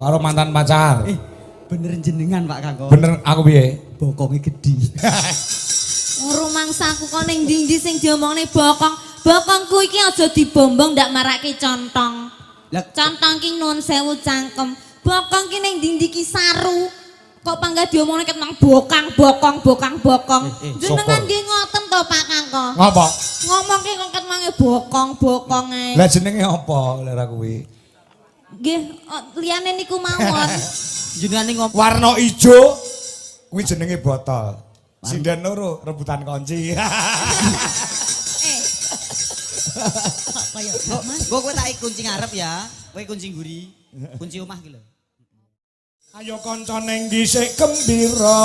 Karo mantan pacar. Bener jenengan Pak Kakak. Bener aku piye? Bokonge gedhi. Rumangsaku kok ning ndi sing diomongne bokong. Bokongku iki aja dibombong ndak marake contong. Lah Contong ki nuwun sewu cangkem. Bokong ki ning ndi ki saru. Kok panggah diomongne ket nang bokong. Jenengan nggih ngoten to Pak Kakak. Ngapa? Ngomong ki kok ket mange bokonge. Lah jenenge apa lera kuwi? Nggih, liyane niku mawon. jenengane ngopo? Warna ijo kuwi jenenge botol. Sinden loro rebutan kunci. Kaya Mas. Kowe tak kunci ngarep ya. Kowe kunci nguri. Kunci omah ki lho. Ayo kanca ning dhisik gembira.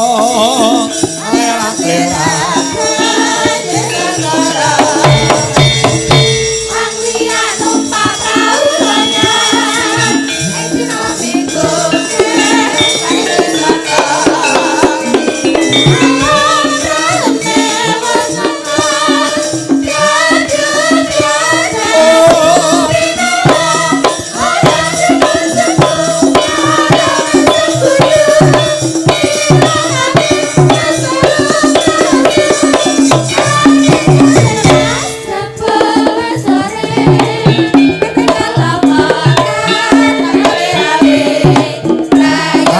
Lera-lera.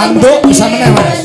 Anduk bisa meneh Mas.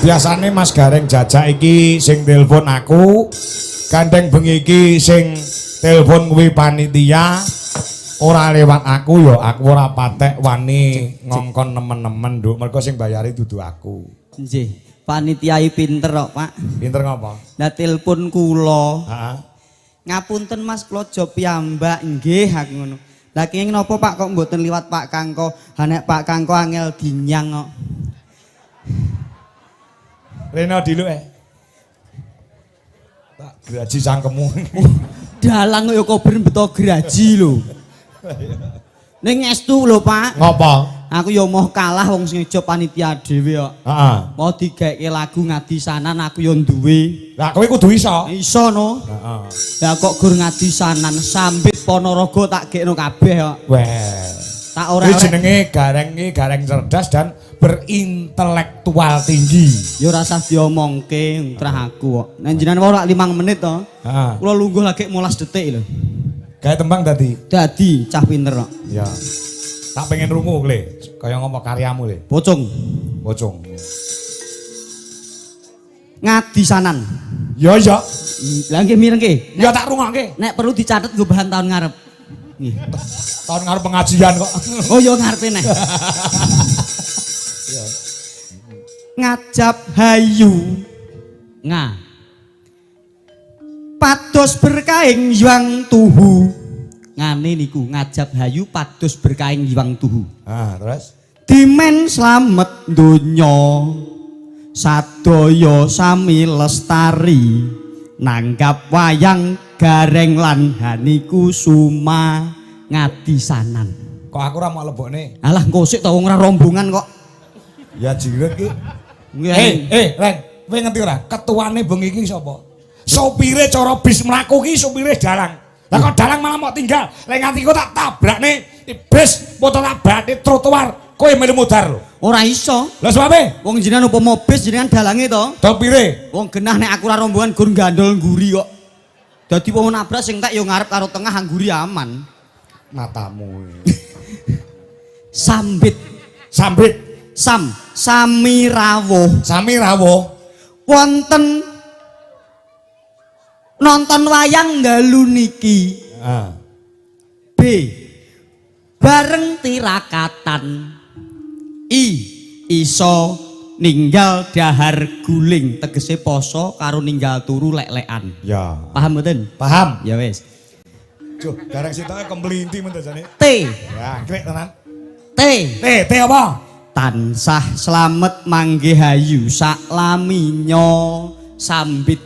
Biasane Mas Gareng jajak iki sing telepon aku, gandeng bengi iki sing telepon kuwi panitia. Ora lewat aku ya aku ora patek wani ngongkon nemen-nemen nduk, mergo sing bayari dudu aku. Nggih, panitiai pinter kok, Pak. Pinter ngapa? Lah telepon kula. Heeh. Ngapunten Mas kula aja piyambak nggih aku ngono. Lah kenging napa Pak kok mboten liwat Pak Kangko? Ha nek Pak Kangko angel dinyang kok. Rena diluk tak graji cangkemmu. Dalang kaya kober beto graji lho. Ning estu lho Pak. Ngapa? Aku ya mau kalah wong sing ngejob panitia dhewe kok. Heeh. Mau digaeke lagu ngadisanan aku ya duwe. Lah kowe kudu iso. Iso no. Heeh. Lah kok gur ngadisanan sambit Ponorogo tak gekno kabeh kok. Weh. Tak ora Ini jenenge Gareng iki gareng cerdas dan berintelektual tinggi. ya ora usah diomongke trah aku kok. Nek jenengan ora 5 menit to. Heeh. Kula lungguh lagi 15 detik lho. Kayak tembang tadi. Dadi cah pinter kok. Ya. Tak pengen rungu le. Kaya ngomong karyamu le. Pocong. Pocong. Ngadisanan. Ya ya. Lah nggih mirengke. Ya tak rungokke. Nek perlu dicatet nggo bahan tahun ngarep. Nggih. Tahun ngarep pengajian kok. Oh ya ngarepe neh. Ngajab hayu. Nga. Pados berkaing yuang tuhu. Ngane niku ngajab hayu pados berkaing yuang tuhu. Ah, terus Dimen slamet donya. Sadaya sami lestari. Nanggap wayang Gareng lan Haniku Suma ngadisanan. kok aku ora mau lebokne. Alah ngosik to wong ora rombongan kok. Ya jiret ki. Nggih. Ren, kowe ngerti ora? Ketuane bengi iki sapa? Sopire cara bis mlaku ki sopire dalang. Lah kok dalang malah mau tinggal. Lek nganti ku tak tabrakne bis, motor tabrakne trotoar, kowe melu mudar lho. Ora iso. Lah sebabe? Wong jenengan upama bis jenengan dalange to. Do pire? Wong genah nek aku ora rombongan gur gandol ngguri kok. Dadi wong nabrak sing tak yo ngarep karo tengah angguri aman. Matamu. Sambit, Sambit, sami rawuh. sami rawuh. Wonten nonton wayang dalu niki. Ah. B. Bareng tirakatan. I. Iso ninggal dahar guling, tegese poso karo ninggal turu lek-lekan. Ya. Paham mboten? Paham. Ya wis. Duh, gareng sitoke kemplinti men jane. T. Ya, krek tenan. T. T apa? Tansah slamet mangge hayu saklaminyo sambit.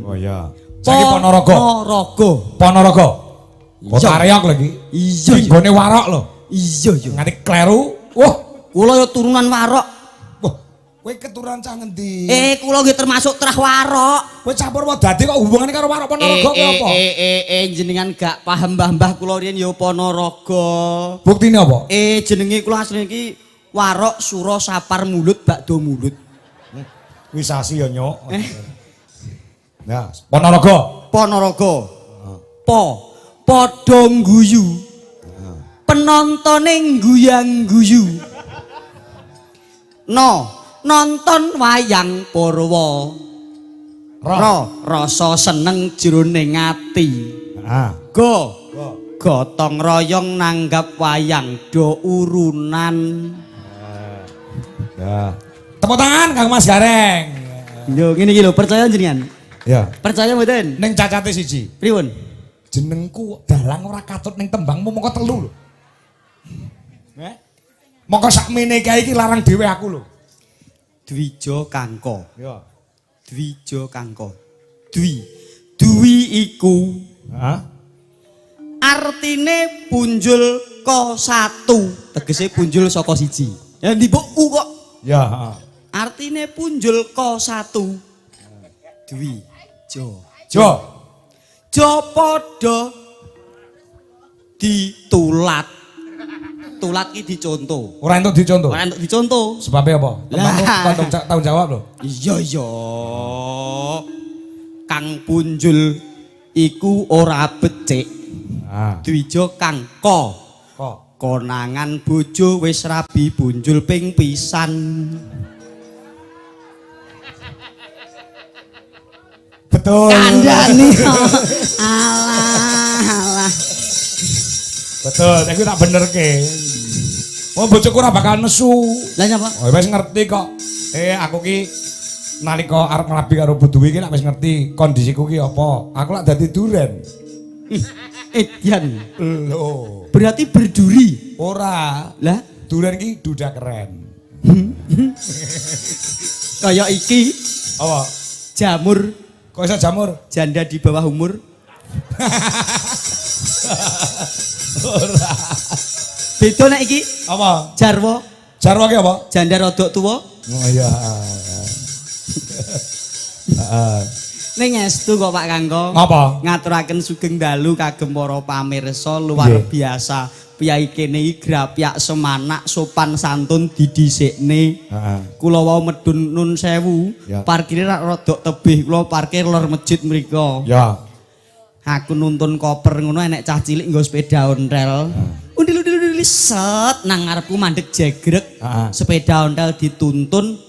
Oh iya. Saiki Ponorogo. Ponorogo. Kota Iya. Reok lagi. Iya. Iki nggone warok lho. Iya yo. Nganti kleru. Wah, Kula yo turunan warok. wah, kowe keturunan cah ngendi? Kula nggih termasuk trah warok. Kowe campur wae dadi kok hubungane karo warok Ponorogo kowe apa? Jenengan gak paham mbah-mbah kula riyen yo Ponorogo. Buktine apa? Jenenge kula asline iki warok sura sapar mulut bakdo mulut. Wis sasi ya, Nyok. Ya, Ponorogo. Ponorogo. Padha ngguyu. Penontone guyang-guyu. Nonton wayang Purwa. Rasa seneng jroning ati. Ah. Gotong royong nanggap wayang do urunan. Ya. Tepuk tangan Kang Mas Gareng. Yo ngene iki lho, percaya jenengan? Ya. Percaya mboten? Ning cacate siji. Pripun? Jenengku dalang ora katut ning tembangmu mongko telu lho. Mongko sakmene kae iki larang dhewe aku lho. Dwija Kangko. Ya. Dwija Kangko. Dwi iku Hah? artine punjul ko satu. Tegese punjul saka siji. Ya ndi u kok. Ya, heeh. Artine punjul ko satu. Dwija. Jo padha ditulat. Tulat ki dicontoh. Ora entuk dicontoh. Ora entuk dicontoh. Sebabnya apa? Tanggung tanggung jawab lho. Iya. Kang punjul iku ora becik. Ah. Dwija kang konangan bojo wis rabi punjul ping pisan. Betul. Kandhani. Alah. Betul, aku tak benerke. Oh bojoku ora bakal nesu. Lah nyapa? Oh wis ngerti kok. Aku ki nalika arep nglabi karo Buduwi ki lak wis ngerti kondisiku ki apa. Aku lak dadi duren. Edian. Lho. Berarti berduri. Ora. Lah, Duren ki duda keren. kaya iki Apa? jamur Kok iso jamur? janda di bawah umur. Ora. Beda nek iki Apa? jarwo Jarwo ki apa? janda rodok tuwa. Oh iya. Heeh. Ning estu kok Pak Kangko. Apa? Ngaturaken sugeng dalu kagem para pamirsa luar biasa. Piyai kene iki grapyak semanak sopan santun didhisikne. Heeh. Kula wau medun nun sewu. Ya. Parkire rak rodok tebih kula parkir lor masjid mriku. Ya. Aku nuntun koper ngono enek cah cilik nggo sepeda ontel. Undil-undil set nang ngarepku mandek jegrek. Sepeda ontel dituntun.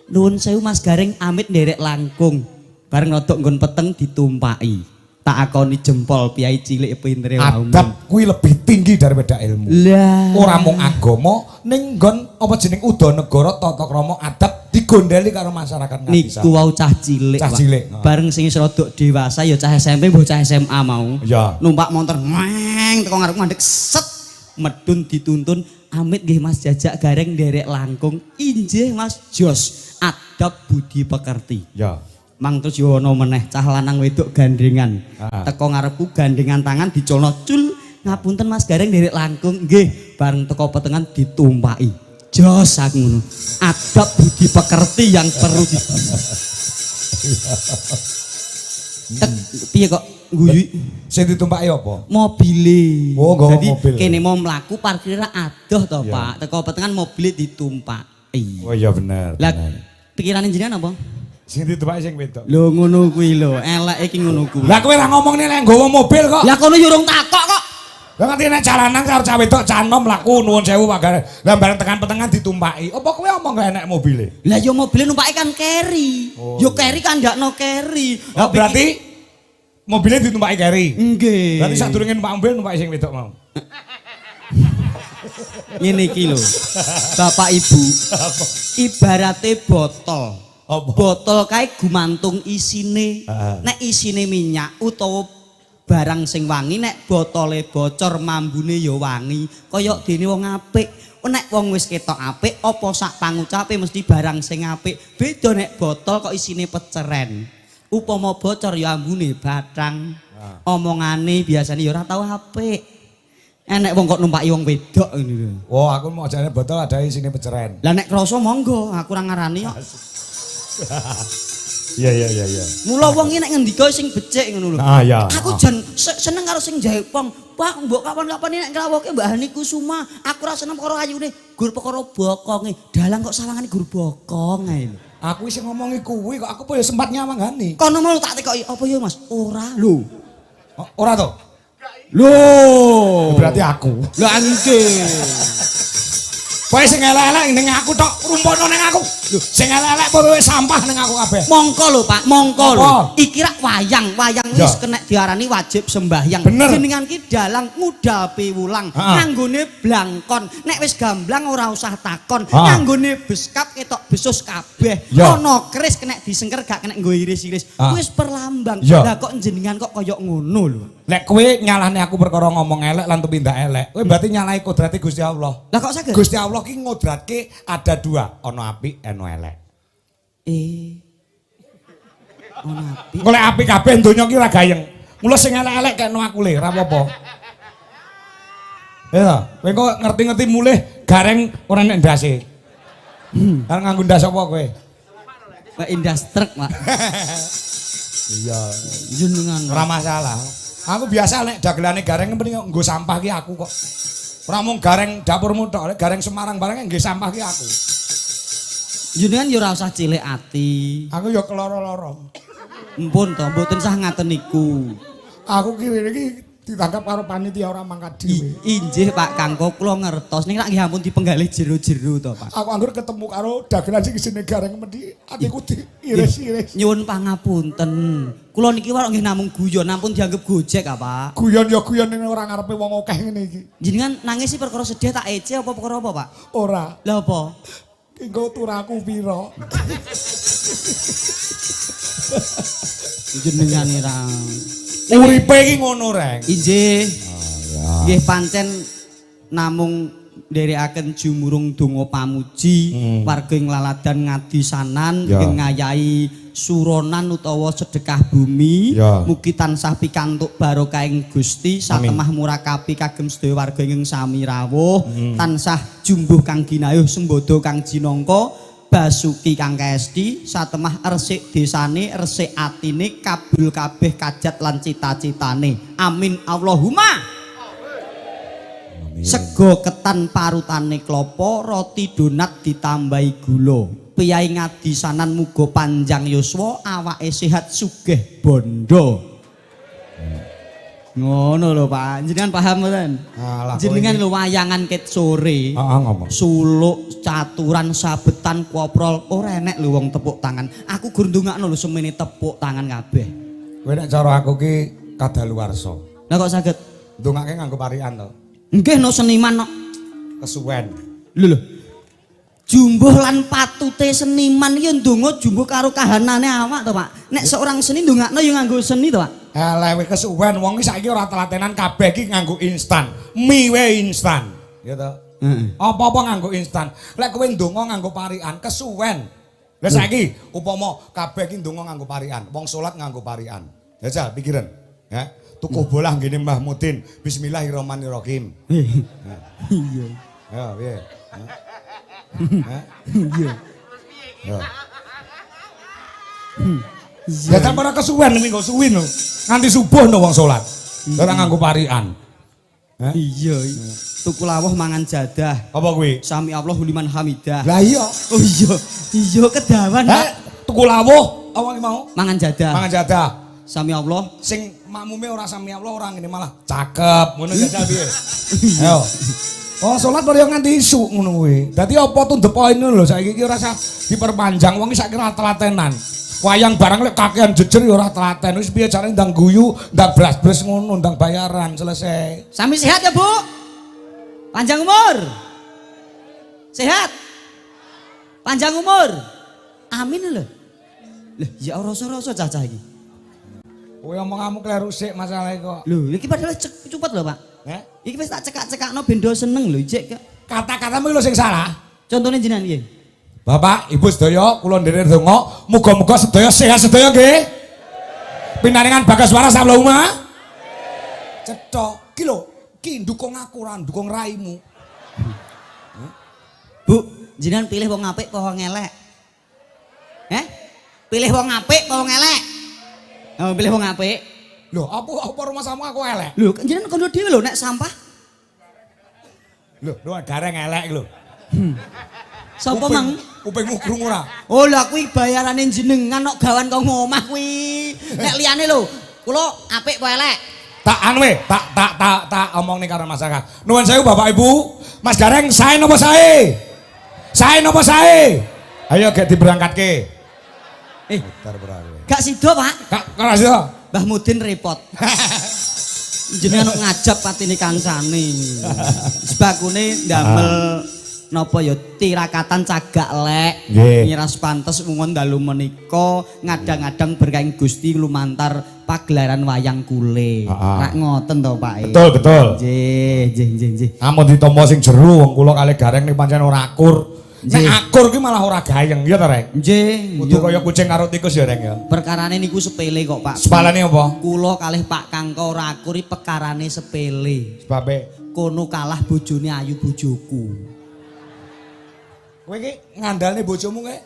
Nuwun sewu Mas Gareng amit nderek langkung. Bareng rodok nggon peteng ditumpaki. Tak akoni jempol piyai cilik pintere wae. Adab kuwi lebih tinggi daripada ilmu. Lah, Ora mung agama ning nggon apa jeneng udanegara tata krama adab digondeli karo masyarakat ngabisa. niku wau cah cilik. Cah Pak. cilik. Bareng sing rodok dewasa ya cah SMP mbah cah SMA mau. Ya. Numpak motor ngeng teko ngarep mandek set medun dituntun amit nggih Mas Jajak Gareng nderek langkung. Injih Mas Jos adab budi pekerti. Ya. Mang terus yo ono meneh cah lanang wedok gandengan. Teko ngarepku gandengan tangan dicolno cul. Ngapunten Mas Gareng nderek langkung. Nggih, bareng teko petengan ditumpaki. Jos aku ngono. Adab budi pekerti yang perlu di piye kok guyu Sing ditumpaki apa? mobile. Oh, nggawa Jadi mobil. kene mau mlaku parkirnya adoh to, Iya. Pak. Teko petengan mobil ditumpaki. Oh iya bener. Lah bener. pikirane jenengan apa? Sing ditumpaki sing wedok. Lho ngono kuwi lho, elek iki ngono kuwi. Lah kowe ora ngomong nek nggawa mobil kok. Lah kono yo urung takok kok. Lah ngerti nek jalanan karo cah wedok canom laku nuwun sewu pagare. Lah bareng tekan petengan ditumpaki. Apa kowe omong gak enek mobile? Lah yo mobilnya numpake kan carry. Oh, Yo carry kan ndakno carry. Oh, berarti mobilnya ditumpaki carry. nggih. Berarti sadurunge numpak mobil numpaki sing wedok mau. Ngene iki lho. Bapak Ibu. Ibarate botol. Apa? Botol kae gumantung isine. Heeh. Nek isine minyak utawa barang sing wangi, nek botole bocor mambune ya wangi. Kaya dene wong apik. Nek wong wis ketok apik, apa sak pangucape mesti barang sing apik. Beda nek botol kok isine peceren. Upama bocor ya ambune batang. Omongane biasane ya ora tau apik. Enek wong kok numpaki wong wedok ngene lho. Oh, aku mau jane botol ada isine peceren. Lah nek krasa monggo, aku ora ngarani kok. Iya iya iya iya. Mula wong iki nek ngendika sing becik ngono lho. Ah ya. Aku jan seneng karo sing jaipong. Pak, mbok kapan-kapan nek ngrawoke Mbah Hani Kusuma, aku ora seneng perkara ayune, gur perkara bokonge. Dalang kok sawangane gur bokong ae lho. Aku sing ngomongi kuwi kok aku ya sempat nyawangani. Kono mau tak tekoki, apa ya Mas? Ora lho. Oh, ora to? Lho. Berarti aku. Lah nggih. Kowe sing elek-elek ning aku tok, rumpono ning aku. Lho, sing elek-elek pokoke sampah ning aku kabeh. Mongko lho Pak, mongko lho. Apa? Iki rak wayang Ya. wis kena diarani wajib sembahyang. Bener. Jenengan ki dalang ngudal piwulang, Ha. nganggone blangkon. Nek wis gamblang ora usah takon, Ha. nganggone beskap ketok besus kabeh. Ya. Ana keris kena disengker gak kena nggo iris-iris. Ha. Wis perlambang. Ya. Lah kok jenengan kok kaya ngono lho. Lek kowe nyalahne aku perkara ngomong elek lan tumindak elek, kowe berarti nyalahi kodrate Gusti Allah. Lah kok saged? Gusti Allah ki ngodratke ada dua, ana apik, ana elek. Ana apik. Golek apik kabeh donya ki ora gayeng. Mula sing elek-elek kekno aku le, ora apa-apa. Ya, kowe kok ngerti-ngerti mulih gareng ora nek ndase. Kan nganggo ndas apa kowe? Pak Indastrek, Pak. Iya, Jenengan ora masalah. Aku biasa nek dagelane gareng mending nggo sampah ki aku kok. Ora mung gareng dapurmu tok, lek gareng Semarang bareng nggih sampah ki aku. jenengan ya ora usah cilik ati. Aku ya keloro-loro. Mpun to, mboten sah ngaten niku. Aku ki iki ditangkap karo panitia ora mangkat dhewe. Injih Pak Kangko kula ngertos ning rak nggih ampun dipenggalih jero-jero to Pak. Aku anggur ketemu karo dagelan sing isine gareng mendhi atiku diiris-iris. Nyuwun pangapunten. Kula niki warok nggih namung guyon, ampun dianggep gojek ah Pak. Guyon ya guyon ning ora ngarepe wong akeh ngene iki. Jenengan nangis sih perkara sedih tak ece apa perkara apa Pak? Ora. Lah apa? Engko turaku pira? Jenengan ira. Uripe iki ngono, Reng. Injih. Nggih pancen namung nderekaken jumurung donga pamuji warga ing laladan ngadisanan Ya. ngayahi suronan utawa sedekah bumi Ya. mugi tansah pikantuk barokah ing Gusti satemah murakabi kagem sedaya warga ing sami rawuh tansah jumbuh kang ginayuh sembodo kang jinangka basuki kang kaesti satemah resik desane resik atine kabul kabeh kajat lan cita-citane amin Allahumma. Sego ketan parutane klopo, roti donat ditambahi gula. Piyai ngadisanan muga panjang yuswa, awake sehat sugih bondo. Ngono lho Pak, jenengan paham mboten? Alah, Jenengan lho wayangan ket sore. Heeh ngomong. Suluk, caturan, sabetan, koprol, ora enek lho wong tepuk tangan. Aku gur ndongakno lho semene tepuk tangan kabeh. Kowe nek cara aku ki kadaluwarsa. Lah kok saged? Ndongake nganggo parian to. Nggih no seniman no. Kesuwen. Lho lho. Jumbuh lan patute seniman iki ndonga jumbuh karo kahanane awak to, Pak. Nek seorang seni ndongakno ya nganggo seni to, Pak. Eleh wis kesuwen wong iki saiki ora telatenan kabeh iki nganggo instan. Mie wae instan. Ya to. Heeh. Apa-apa nganggo instan. Lek kowe ndonga nganggo parian kesuwen. Lah saiki upama kabeh iki ndonga nganggo parian, wong salat nganggo parian. Ya jal pikiran. Ya. Tukuh bolah ngene Mbah Mudin. Bismillahirrahmanirrahim. Iya. Ya, piye? Iya. Ya. Ya tak ora kesuwen minggu suwi lho. Nganti subuh no wong salat. Ora nganggo parikan. Iya. Tuku lawuh mangan jadah. Apa kuwi? Sami Allah liman hamidah. Lah iya. Oh iya. Iya kedawan. Tuku lawuh apa ki mau? Mangan jadah. Mangan jadah. Sami Allah. Sing makmume ora sami Allah ora ngene malah cakep. Ngono jajal piye? Ayo. Oh, salat baru nganti isuk ngono kuwi. Dadi apa to the point lho saiki iki ora usah diperpanjang wong iki saiki ora telatenan. Wayang barang lek kakean jejer ya ora telaten. Wis piye carane ndang guyu, ndang blas-blas ngono, ndang bayaran selesai. Sami sehat ya, Bu? Panjang umur. Sehat. Panjang umur. Amin lho. Lah, ya rasa-rasa cacah iki. Kowe omonganmu kleru sik masalahe kok. Lho, iki padahal cepet lho, Pak. Heh? Iki wis tak cekak-cekakno bendo seneng lho, Jek. Kata-katamu lho sing salah. Contohnya jenengan piye? Bapak, Ibu sedaya, kula nderek donga, muga-muga sedaya sehat sedaya nggih. Pinaringan Bagaswara Sablahuma. Cetha, ki lho, ki ndukung aku ora ndukung raimu. Bu, jenengan pilih wong apik apa wong elek? Pilih wong apik apa wong elek? Oh, pilih wong apik. Lho, apa rumah samu aku elek? Lho, jenengan kono dhewe lho nek sampah. Lho, gareng elek lho. Sapa mang? Kupingmu krungu ora? Oh, lah kuwi bayarane jenengan kok gawan kok ngomah kuwi. Nek liyane lho, kula apik apa elek? Tak anu we, tak omong nih karo masyarakat. Nuwun sewu Bapak Ibu, Mas Gareng sae napa sae? Sae napa sae? Ayo gek diberangkatke. Gak sido, Pak. Kak ora sida. Mbah Mudin repot. Jenengan ngajak patine kancane. Sebagune ndamel napa ya tirakatan cagak lek. Nyiras pantes mungon dalu menika ngadang-adang berkahing Gusti lumantar pagelaran wayang kule. Rak ngoten to, Pak. Betul. Nggih. Amun ditampa sing jero wong kula kalih Gareng ning pancen ora akur. Nek akur ki malah ora gayeng, ya ta, Rek? Nggih. Kudu kaya kucing karo tikus ya, Rek ya. Perkarane niku sepele kok, Pak. Sepalane apa? Kula kalih Pak Kangko ora akur perkarane sepele. Sebabe kono kalah bojone ayu bojoku. Kowe iki ngandalne bojomu kae?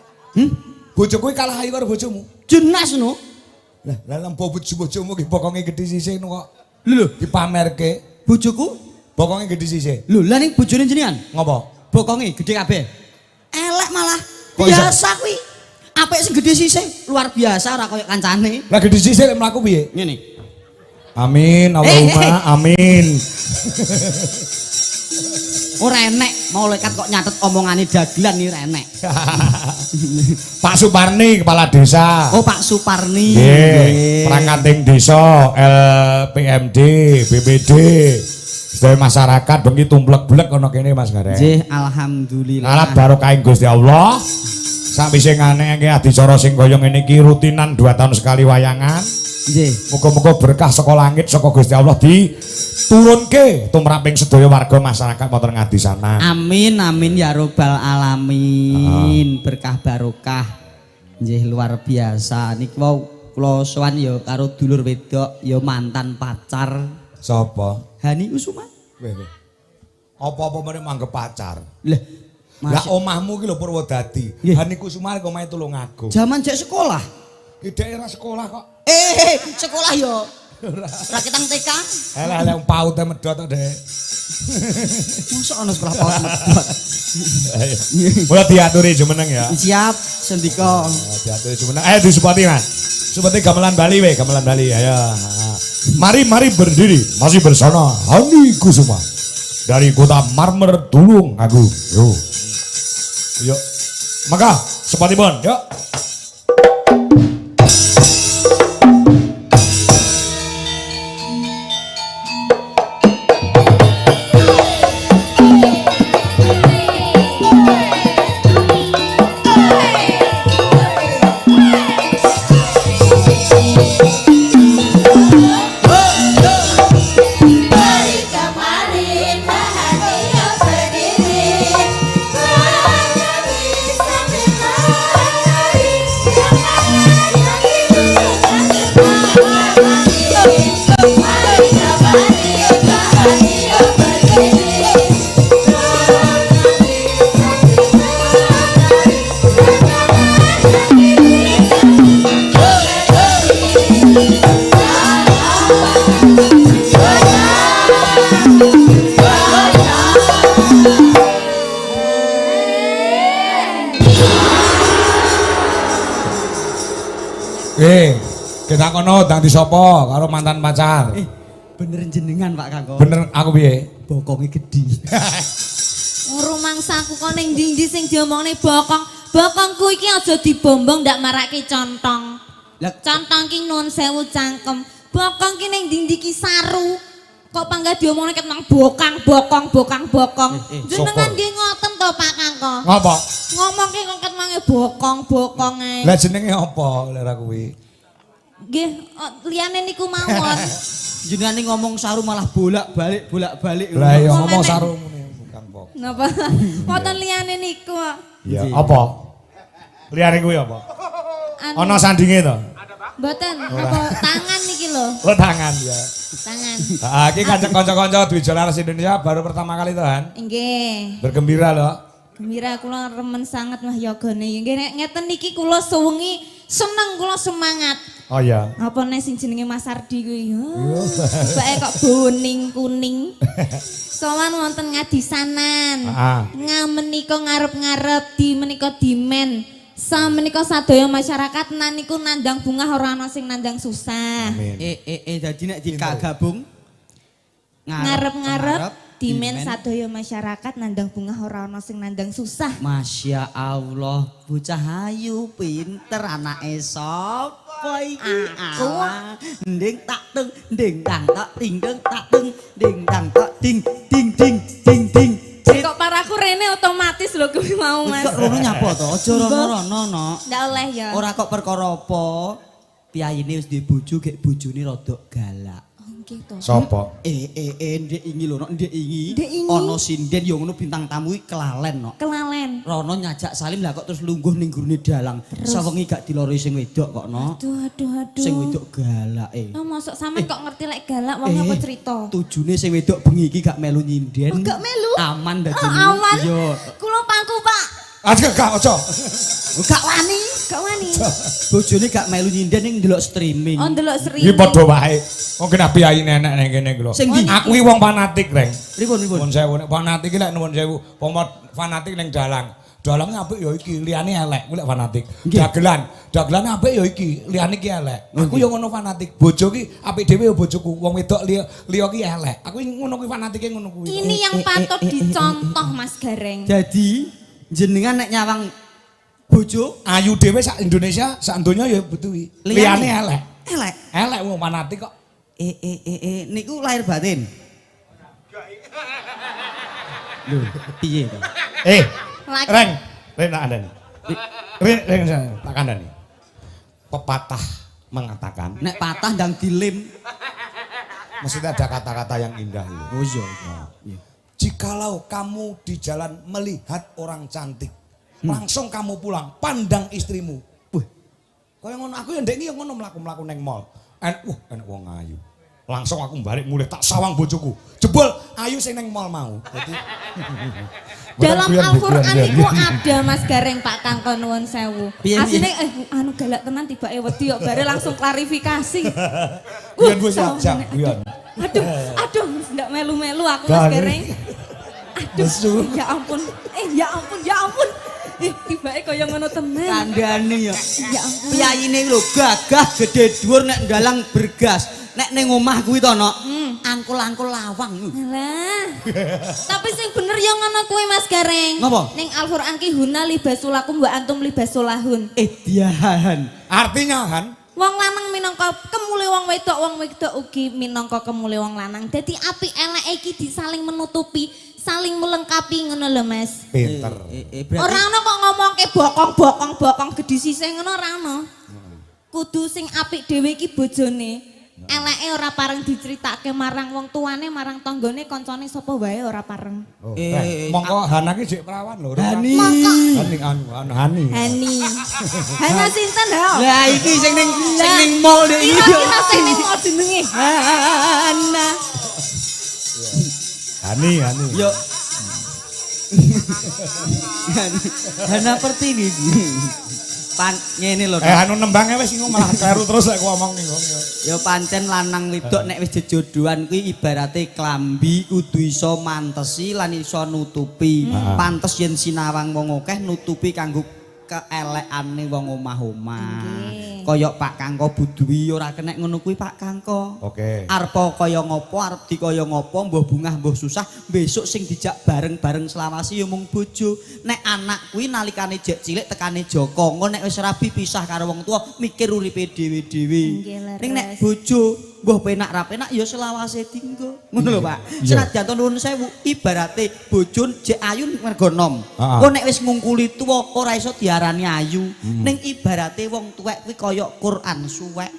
Bojoku kalah ayu karo bojomu? Jelas no. Lah lempo bojomu ki bokonge gedhe sisih kok. Lho, dipamerke. Bojoku bokonge gedhe sisih. Lho, lah ning bojone jenengan? Ngopo? Bokonge gedhe kabeh. Elek malah. Biasa kuwi. Apik sing gedhe sisih, luar biasa ora kaya kancane. Lah gedhe sisih lek mlaku piye? Ngene. Amin, Allahumma amin. Ora enek, malaikat kok nyatet omongane dagelan iki ora enek. Pak Suparni kepala desa. Oh, Pak Suparni. Nggih, perangkating desa, LPMD, BPD. Sedaya masyarakat bengi tumblek-blek ana kene Mas Gareng. Nggih, alhamdulillah. Alat barokah Gusti Allah. Sakwise nganeke adicara sing kaya ngene iki rutinan 2 tahun sekali wayangan. Nggih. Muga-muga berkah saka langit saka Gusti Allah diturunke tumraping sedaya warga masyarakat wonten ngadisana. Amin amin ya robbal alamin. Berkah barokah. Nggih luar biasa. Niku wau kula sowan ya karo dulur wedok ya mantan pacar. Sapa? Hani Usuma. Apa-apa meneh manggep pacar. Lah omahmu ki lho Purwodadi. Hani Kusuma kok omahe Tulungagung. Jaman jek sekolah. Ideke ra sekolah kok. Sekolah yo. Ra ketang TK. Eleh paute medhot to, Dek. Mosok ana sekolah paut medhot. Mula diaturi jumeneng ya. Siap, sendika. Diaturi jumeneng. Ayo disupati, Mas. Supati gamelan Bali we, gamelan Bali. Ayo. Mari berdiri, masih bersama Hani Kusuma dari kota Marmer Tulungagung. Yuk. Maka sepatipun, yuk. Berdiri, gak kono ndang disapa karo mantan pacar. Bener jenengan Pak Kakak. Bener aku piye? Bokonge gedhi. Rumangsaku kok ning ndi sing diomongne bokong. Bokongku iki aja dibombong ndak marake contong. Lah Contong ki nuwun sewu cangkem. Bokong ki ning ndi ki saru. Kok panggah diomongne ket nang bokong. Jenengan syukur. nggih ngoten to Pak Kakak. Ngapa? Ngomong ki kok ket mange bokonge. Lah jenenge apa lera kuwi? Nggih, liyane niku mawon. jenengan ngomong saru malah bolak-balik. Lah iya Ngomong ngomong enek. sarung ngene bukan kok. Napa? Wonten liyane niku. Ya apa? Liyane kuwi apa? Ana sandinge to? Mboten, apa tangan niki lho. Oh tangan ya. Tangan. Ah, iki kanca-kanca Dwi Jolaras Indonesia baru pertama kali to, Han? Nggih. Bergembira loh. Gembira kula remen sangat mah yogane. Nggih nek ngeten niki kula sewengi seneng kula semangat. Oh iya. Apa nek sing jenenge Mas Ardi kuwi? Bae kok boning kuning. Sowan wonten ngadisanan. Ah. Ngamenika ngarep-ngarep di menika dimen. Samenika sadaya masyarakat niku nandang bunga ora ana sing nandang susah. Amin. Dadi nek dikagabung Ngarep-ngarep dimen sadaya masyarakat nandang bunga ora ana sing nandang susah. Masya Allah, bocah ayu pinter anake sapa iki? Aku. Alah, nding tak tung, nding tang tak ting deng tak tung, nding tang tak ting ding ding ding ding. Kok paraku rene otomatis lho kuwi mau Mas. Kok rono nyapa to? Aja rono-rono no. Ndak oleh ya. Ora kok perkara apa. Piyayine wis duwe bojo, gek bojone rada galak. Oh nggih to. Sopo? Ndek ingi lho, ndek ingi. Ndek ingi. Ana sinden ya ngono bintang tamu iki kelalen no. Kelalen. Rono nyajak salim lah kok terus lungguh ning gurune dalang. Sawengi gak diloroi sing wedok kok no. Aduh. Sing wedok galake. Oh mosok sampean kok ngerti lek galak wong apa cerita? Tujune sing wedok bengi iki gak melu nyinden. Oh, gak melu? Aman dadi. Aman. Iya. Kula pangku, Pak. Aja gak ojo. Gak wani. Gak wani. Bojone gak melu nyinden ning ndelok streaming. Oh ndelok Iki sering. padha wae. Mungkin api ayi nenek ning kene iki lho. Sing ndi? Aku iki wong fanatik, Reng. Pripun? Nuwun sewu nek fanatik iki lek nuwun sewu, pomot fanatik ning dalang. Dalange apik ya iki, liyane elek kuwi lek fanatik. Dagelan apik ya iki, liyane iki elek. Aku ya ngono fanatik. Bojo ki apik dhewe ya bojoku. Wong wedok liya ki elek. Aku ngono kuwi fanatike ngono kuwi. Ini yang patut dicontoh Mas Gareng. Jadi jenengan nek nyawang bojo Ayu dhewe sak Indonesia, sak donya ya betuwi. Liyane elek. elek. Elek wong fanatik kok. Niku lahir batin. Lho, piye to? Lagi. Reng tak kandani. Reng tak kandani. Pepatah mengatakan, Nek patah ndang dilim. maksudnya ada kata-kata yang indah itu. Oh iya. Jikalau kamu di jalan melihat orang cantik, langsung kamu pulang, pandang istrimu. Wih, kaya ngono aku ya ndek iki ya ngono mlaku-mlaku neng mall. Enak wong ayu. Langsung aku balik mulai tak sawang bojoku. Jebol ayu sing neng mall mau. Jadi Dalam Bukan Al-Qur'an guyon, niku guyon. ada Mas Gareng Pak Kangkon nuwun sewu. Piye, Asline anu galak tenan tibake wedi kok bare langsung klarifikasi. Guyon Bu siap, guyon. Aduh, ndak melu-melu aku Mas Gareng. Gareng. Aduh, ya ampun. Ya ampun. Tibake kaya ngono tenan. Kandhane ya. Ya ampun. Piyayine lho gagah gede dhuwur nek dalang bergas. Nek ning omah kuwi to no. Angkul-angkul lawang. Lah. Tapi sing bener ya ngono kuwi Mas Gareng. Ngapa? Ning Al-Qur'an ki hunna libasulakum wa antum libasulahun. Diahan. artinya kan Wong lanang minangka kemule wong wedok ugi minangka kemule wong lanang. Dadi apik elek iki disaling menutupi, saling melengkapi ngono lho Mas. pinter. Berarti Ora ono kok ngomongke bokong gedhi sisih ngono ora ono. Kudu sing apik dhewe iki bojone. Eleke ora pareng diceritake marang wong tuane, marang tanggane, kancane sapa wae ora pareng. Oh, mongko Hana ki jek perawan lho. Hani. Hani. Hani. Hana sinten lho? Lah iki sing ning mall dek iki. Kira sing ning mau jenenge. Hana. Hani. Yo. Hana Pertiwi. Ngene lho. Anu nembangnya wis engko malah kleru terus lek ngomong ning ngono. Ya pancen lanang wedok nek wis jejodohan kuwi ibarate klambi kudu iso mantesi lan iso nutupi. Pantes yen sinawang wong akeh nutupi kanggo keelekane wong omah-omah. Nggih. Kaya Pak Kangko Budwi ora kenek ngono kuwi Pak Kangko. Oke. Arep kaya ngopo, arep dikaya ngopo, mbuh bungah mbuh susah, besok sing dijak bareng-bareng selawasi ya mung bojo. Nek anak kuwi nalikane jek cilik tekane Joko, engko nek wis rabi pisah karo wong tuwa, mikir uripe dhewe-dhewe. Nggih, leres. Ning nek bojo mbuh penak ra penak ya selawase dinggo. Ngono lho Pak. Iya. Senajan to nuwun sewu, ibarate bojo jek ayu mergo nom. Ah. Engko nek wis ngungkuli tuwa ora iso diarani ayu. Ning ibarate wong tuwek kuwi kaya Quran suwek.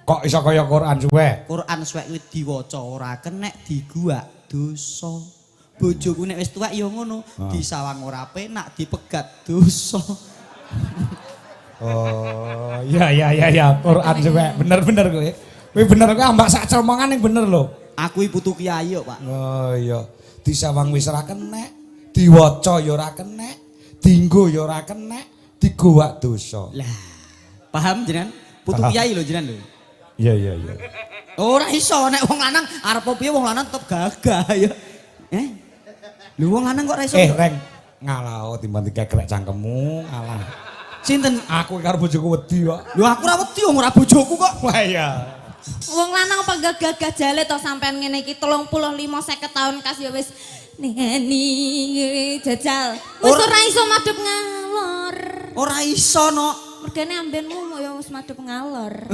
Kok iso kaya Quran suwe? Quran suwek kuwi diwaca ora kenek diguak dosa. Bojoku nek wis tuwek ya ngono, disawang ora penak, dipegat dosa. Oh, iya, Quran suwe. Bener kowe. Kowe bener kowe ambak sak cemongan ning bener lho. Aku iki putu kiai kok, Pak. Oh iya, disawang wis ora kenek, diwaca ya ora kenek, dienggo ya ora kenek, digowak dosa. Lah, paham jenengan? Putu Paham. kiai lho jenengan lho. Iya. Ora iso nek wong lanang arep piye wong lanang tetep gagah ya. Lho wong lanang kok ora iso. Reng, ngalah timbang dikekrek cangkemmu, ngalah. Sinten? Aku karo bojoku wedi kok. Lho aku ora wedi wong ora bojoku kok. Wah iya. Wong lanang apa gagah jale to sampean ngene iki 35 50 tahun kas ya wis neni jajal. Wis ora iso madhep ngalor. Ora iso no. Mergane ambenmu ya wis madhep ngalor.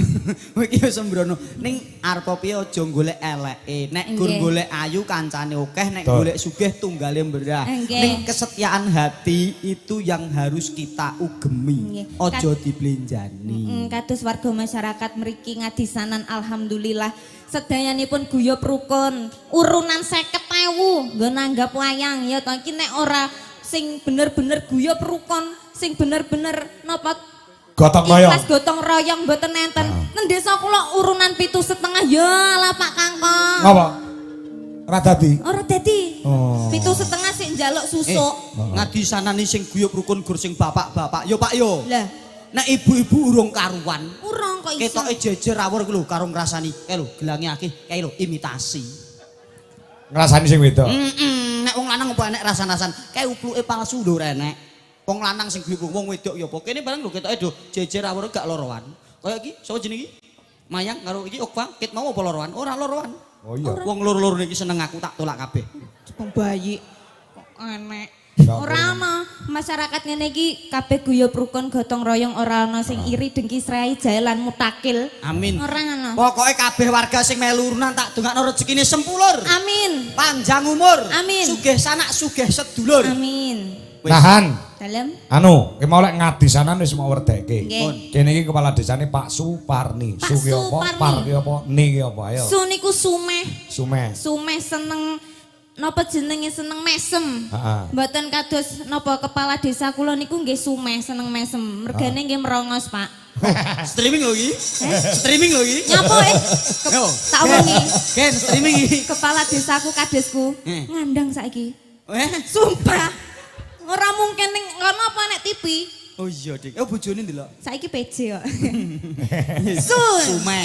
Iki wis sembrono. Ning arep piye aja golek eleke. Nek gur Nggih. golek ayu kancane akeh, nek Betul. golek sugih tunggale mberah. Nggih. Ning kesetiaan hati itu yang harus kita ugemi. Nggih. Aja diblenjani. Kados warga masyarakat mriki ngadisanan alhamdulillah sedayanipun guyub rukun urunan 50.000 nggo nanggap wayang ya to iki nek ora sing bener-bener guyub rukun sing bener-bener napa Gotong royong. ikhlas gotong royong mboten enten. Nang desa kula urunan 7,5 ya lah Pak Kangkong. Ngapa? Ora dadi. Ora dadi. Oh. 7,5 sik njaluk susuk. Ngadisanani sing guyub rukun gur sing bapak-bapak. Yo Pak yo. Lah, Nek ibu-ibu urung karuan. urung kok iso. Ketoke jejer awur ku lho karo ngrasani. Kae lho gelange akeh, kae lho imitasi. Ngrasani sing wedok. Nek wong lanang apa enek rasan-rasan, kae upluke palsu lho ora enek. Wong lanang sing guyub wong wedok ya apa. Kene bareng lho ketoke do jejer awur gak loroan. Kaya iki sapa jenenge iki? Mayang karo iki Okva, ket mau apa loroan? Ora loroan. Oh iya. Wong loro-loro niki seneng aku tak tolak kabeh. Wong bayi kok enek. Ya Ora ana masyarakat ngene iki kabeh guyub rukun gotong royong ora ana sing iri dengki srai jalan mutakil. Amin. Ora ana. Pokoke kabeh warga sing melu urunan tak dongakno rezekine sempulur. Amin. Panjang umur. Amin. Sugih sanak, sugih sedulur. Amin. Wis. Nahan. Dalem. Anu, ki mau lek ngadisanan wis mau werdekke. Nggih. Kene iki kepala desane Pak Suparni. Pak Su ki apa? Suparni. Par ki apa? Ni ki apa? Ayo. Su niku sumeh. Sume. Sumeh seneng napa jenenge seneng mesem. Heeh. Mboten kados napa kepala desa kula niku nggih sumeh seneng mesem. Mergane nggih merongos, Pak. Streaming lho iki. Streaming lho iki. Nyapa Yo. tak omongi. Ken streaming iki. Kepala desaku kadesku ngandang saiki. Sumpah. Ora mungkin ning kono apa nek TV. Oh iya, Dik. Oh bojone ndelok. Saiki PJ kok. Sun. Sumeh.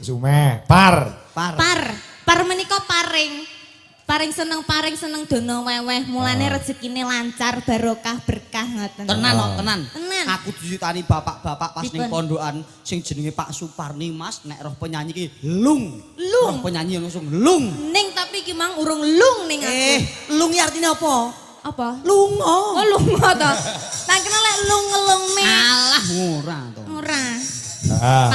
Sume. Par. Par menika paring seneng dono weweh mulane rezekine lancar barokah berkah ngoten. Tenan kok, tenan. Tenan. Aku ditani bapak-bapak pas ning Dipun. pondokan sing jenenge Pak Suparni Mas, nek roh penyanyi ki lung. Lung. Roh penyanyi langsung lung. Ning tapi ki mang urung lung ning aku. Lung ki artine apa? Apa? Lunga. Oh lunga to. Tak kena lek lung ngelungne. Alah ora to. Ora. Heeh.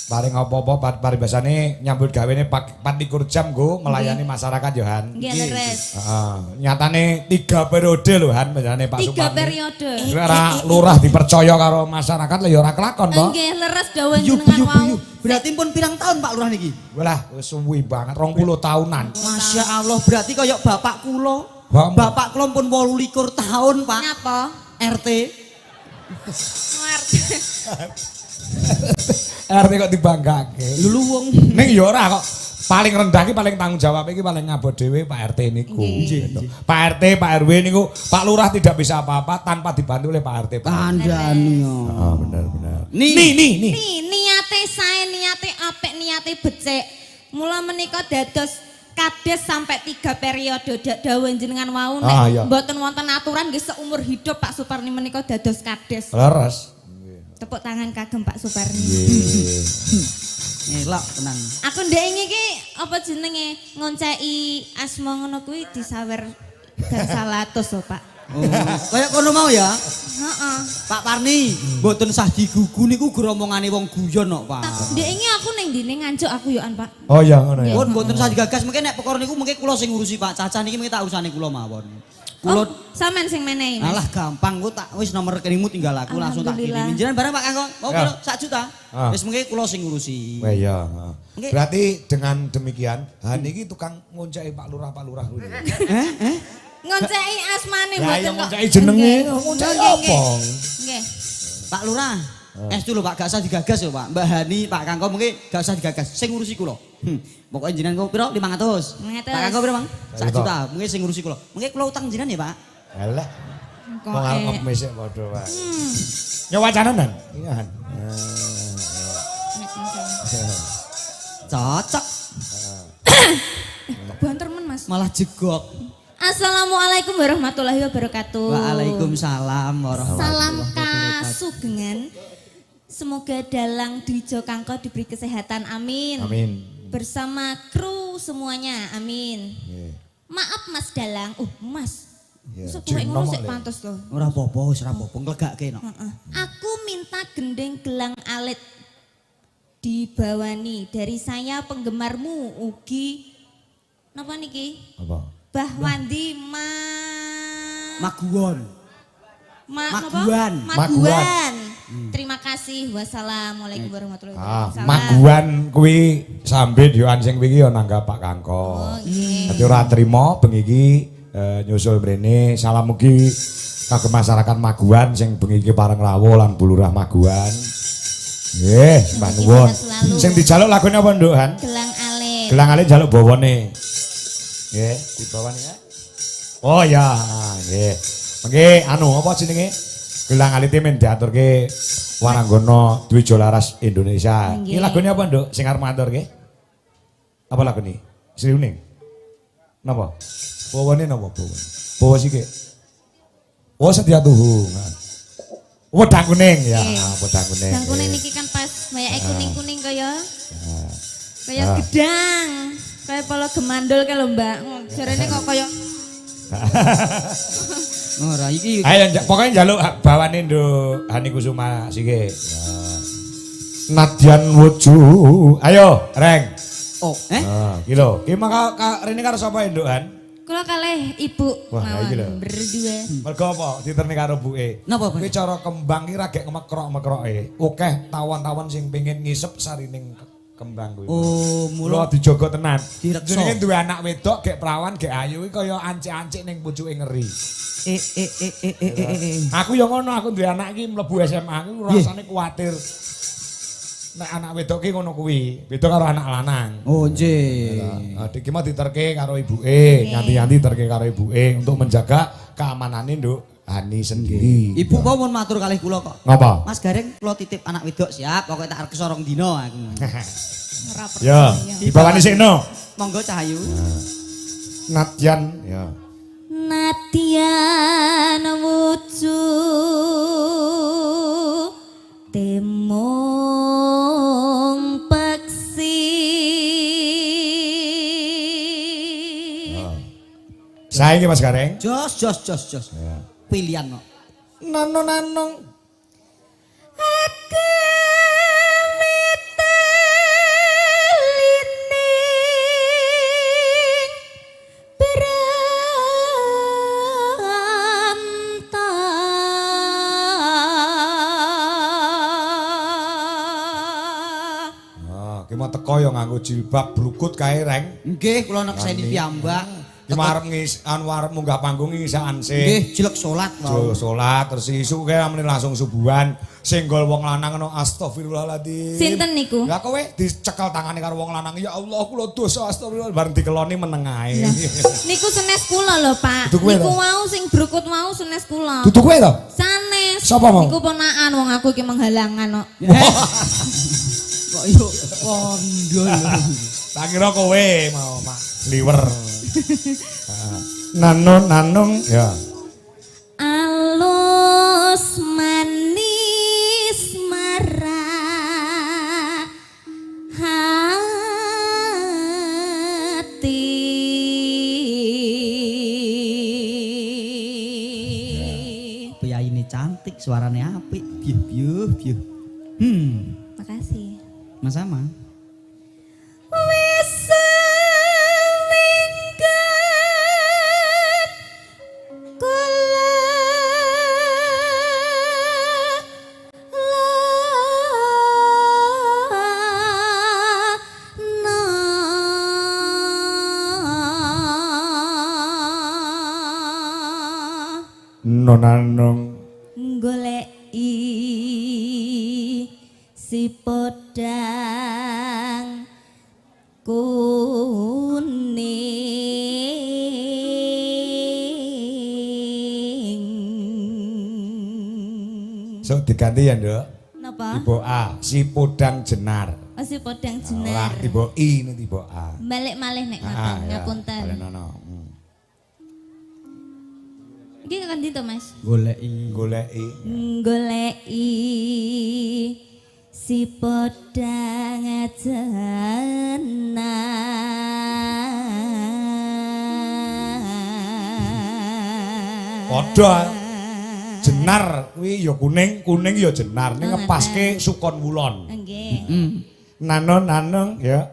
Paring apa-apa paribasane nyambut gawene 24 jam nggo melayani masyarakat Johan. Nggih leres. Heeh. Nyatane 3 periode lho Han menjane Pak 3 Suparni. periode. Ora lurah dipercaya karo masyarakat lho ya ora kelakon to. Nggih leres dawuh Biyu jenengan biyu wau. biyu. Berarti pun pirang tahun Pak Lurah niki? Walah wis suwi banget 20 tahunan. Masya Allah, berarti kaya bapak kula. Bang. Bapak kula pun 28 tahun, Pak. Nyapa? RT. Ngerti. RT kok dibanggake. Lulu wong. Ning ya ora kok. Paling rendah ki paling tanggung jawab iki paling ngabot dhewe Pak RT niku. Gitu. Pak RT, Pak RW niku Pak Lurah tidak bisa apa-apa tanpa dibantu oleh Pak RT. Kandhani yo. Oh, benar. Nih. Nih. Nih niate sae, niate apik, niate becik. Mula menika dados kades sampai 3 periode dawuh jenengan wau iya. nek mboten wonten aturan nggih seumur hidup Pak Suparni menika dados kades. Leres. Tepuk tangan kagem Pak Suparni. Ngelak tenan. Aku ndek iki apa jenenge ngonceki asma ngono kuwi disawer gangsal atus lho Pak. Oh, kayak kono mau ya? Heeh. Pak Parni, mboten sah digugu niku gur omongane wong guyon kok, Pak. Ndek iki aku ning ndine nganjuk aku yoan Pak. Oh iya ngono ya. Pun mboten sah digagas, mungkin nek perkara niku mungkin kula sing ngurusi Pak. Cacah niki mungkin tak urusane kula mawon. Kula sampean sing menehi. Mas. alah gampang kok tak wis nomor rekeningmu tinggal aku langsung tak kirim. Jenengan barang Pak Kangkong, mau Ya. 1 juta. Wis mungkin kula sing ngurusi. Wah iya. Nggih. Berarti dengan demikian, niki tukang ngonceki Pak Lurah kuwi. Ngonceki asmane Lah mboten iya kok. ngonceki jenenge, Nggih. ngonceki Nggih, apa? Nggih. Pak Lurah. Dulu Pak, gak usah digagas ya Pak. Mbak Hani, Pak Kangkong mungkin gak usah digagas. Sing ngurusi kula. Pokoknya jenengan kok piro 500. 500. Pak Kangkong piro, Bang? 1 1 juta. Mungkin sing ngurusi kula. Mungkin kula utang jenengan ya, Pak. Alah. Kok Wong arep ngemis ya padha wae. Ya wacananan. Iya Han. Cocok. banter men Mas. Malah jegok. Assalamualaikum warahmatullahi wabarakatuh. Waalaikumsalam warahmatullahi Salam wabarakatuh. kasugengan. Semoga dalang Dwijo Kangko diberi kesehatan, amin. Amin. Bersama kru semuanya, amin. Nggih. Maaf Mas Dalang, Mas. Iya, Setuwek Jin ngono nomok sik le. pantes to. Ora apa-apa, wis ora apa-apa, nglegake no. Aku minta gendeng gelang alit dibawani dari saya penggemarmu Ugi. Napa niki? Apa? Bah Wandi Maguwon. napa? Maguwan. Maguwan. Terima kasih. Wassalamualaikum warahmatullahi wabarakatuh. Maguwan kuwi sambit yo sing wingi yo nanggap Pak Kangko. Oh, nggih. Dadi ora trima bengi iki nyusul mrene salam mugi kagem masyarakat Maguwan sing bengi iki pareng rawuh lan bulurah Maguwan. Nggih, mbah nuwun. Selalu. Sing dijaluk lagune apa, Nduk Han? Gelang alit. Gelang alit jaluk bawane. Nggih, dibawani ya. Oh ya, nggih. Mengki anu apa jenenge? Gelang alite men diaturke Waranggono Dwijo Laras Indonesia. Iki Nggih. lagune apa, Nduk? Sing arep maturke? Apa lagune? Sri Uning. Napa? Bawane napa bawane? Bawa sike. Oh, setia tuhu. Wedang kuning ya, wedang kuning. Wedang kuning niki kan pas bayake kuning-kuning kaya. Kaya gedang. Kaya pala gemandul kae lho, Mbak. Jarene kok kaya Ora iki Ayo pokoknya njaluk bawane Nduk Hani Kusuma sike. Ya. Nadyan Wuju. Ayo, Reng. oh, Ki lho. Ki maka rene karo sapa Nduk Han? kula kalih ibu Wah, iki lho. berdua. Mergo apa? Diterni karo buke. Napa, Pak? Kuwi cara kembang ki ra gek mekrok-mekroke. Akeh tawon-tawon sing pengin ngisep sarining kembang kuwi. Oh, Mula mula dijogo tenan. Direksa. Jenenge duwe anak wedok gek prawan gek ayu kuwi kaya ancik-ancik ning pucuke ngeri. Aku ya ngono, aku duwe anak iki mlebu SMA aku rasane kuwatir. Nek anak wedok ki ngono kuwi, beda karo anak lanang. Oh, nggih. Adik ki mau diterke karo ibuke, nyanti-nyanti terke karo ibuke untuk menjaga keamanane Nduk Hani sendiri. Ibu kok mun matur kalih kula kok. Ngapa? Mas Gareng kula titip anak wedok siap, pokoke tak arep kesorong dino aku. Ora Ya, percaya. dibawani sikno. Monggo Cahayu. Nadyan, ya. Nadyan Wuju temong peksi. Saiki Mas Gareng. Jos. Pilihan kok. Nanong. Aku mitelining berantah. Ki mau teko ya nganggo jilbab brukut kae Reng. Nggih, kula nekseni piyambak. Ki arep arep munggah panggung ngisaan sing. Nggih, jelek salat wae. Salat terus isu kae amene langsung subuhan senggol wong lanang ngono astagfirullahaladzim. Sinten niku? Lah kowe dicekel tangane karo wong lanang ya Allah kula dosa astagfirullah bareng dikeloni meneng ae. Niku senes kula lho, Pak. Dudu kowe Niku to? mau sing brukut mau senes kula. Dudu kowe to? Sanes. Sapa mau? Niku ponakan wong aku iki menghalangan kok. Kok yo kondol. Tak kira kowe mau mak liwer. Nanung ya. Alus manis marah hati. Piyai ini cantik, suaranya apik, biuh. Makasih. Sama-sama. Wis selingkat kula Nonanung goleki si podang kuning. so diganti ya, Nduk. Napa? Tipe A, si podang jenar. Oh, si podang Ora jenar. tipe I ini tipe A. Balik malih nek Ah, ngoten, ya. ngapunten. Balen ono. Iki kan dinto, Mas. Goleki. Goleki. Goleki si podang jenar. Padha. Jenar kuwi ya kuning, kuning ya jenar. Ning ngepaske sukon wulon. Nggih. Nanung ya.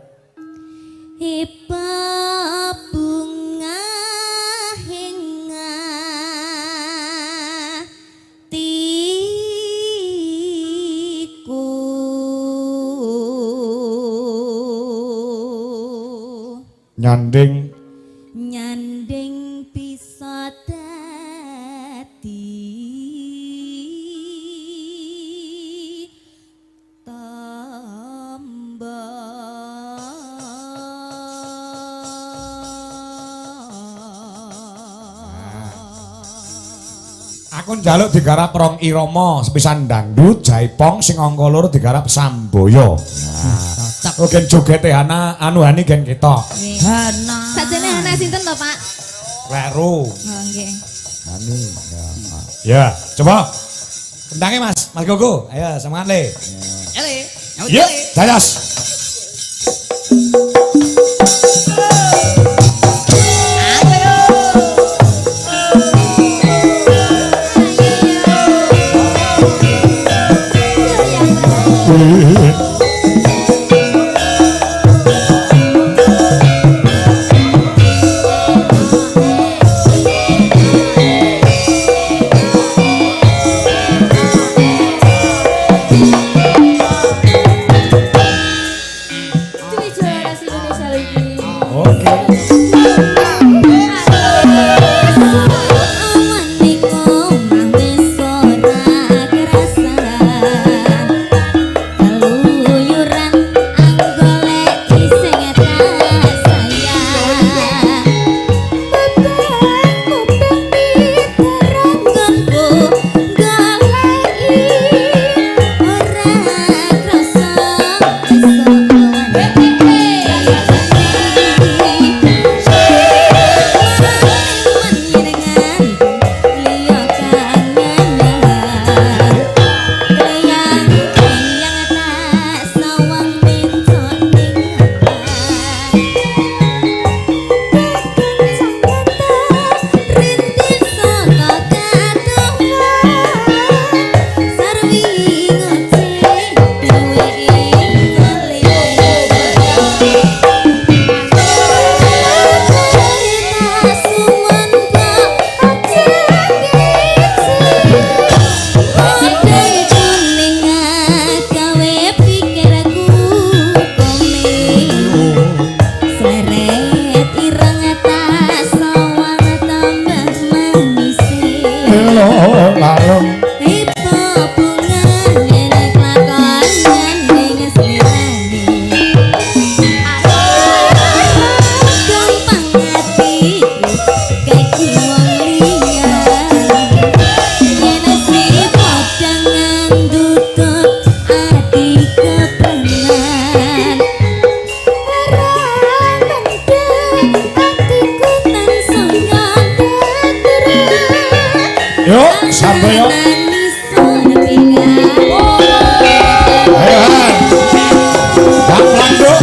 Ipa bunga hinga tiku Nyanding nyanding bisa dadi aku njaluk digarap rong irama sepisan dangdut jaipong sing angka loro digarap samboyo. Nah, oke jogete ana anuhani gen ketok. Hana. Sajane ana sinten to, Pak? Leru. Oh, nggih. Ani ya. Ya, coba. Kendange Mas, Mas Gogo. Ayo semangat le. Ele. Yuk, dadas. Cuy juara si Indonesia lagi. Oke. Aman niko mangis ora kerasa. Keluyuran anggoleki sing rasaya. Kuping teranggonku goleki ora krasa iso Yuk, sampai yuk. Ayo Han. Pelan-pelan duk.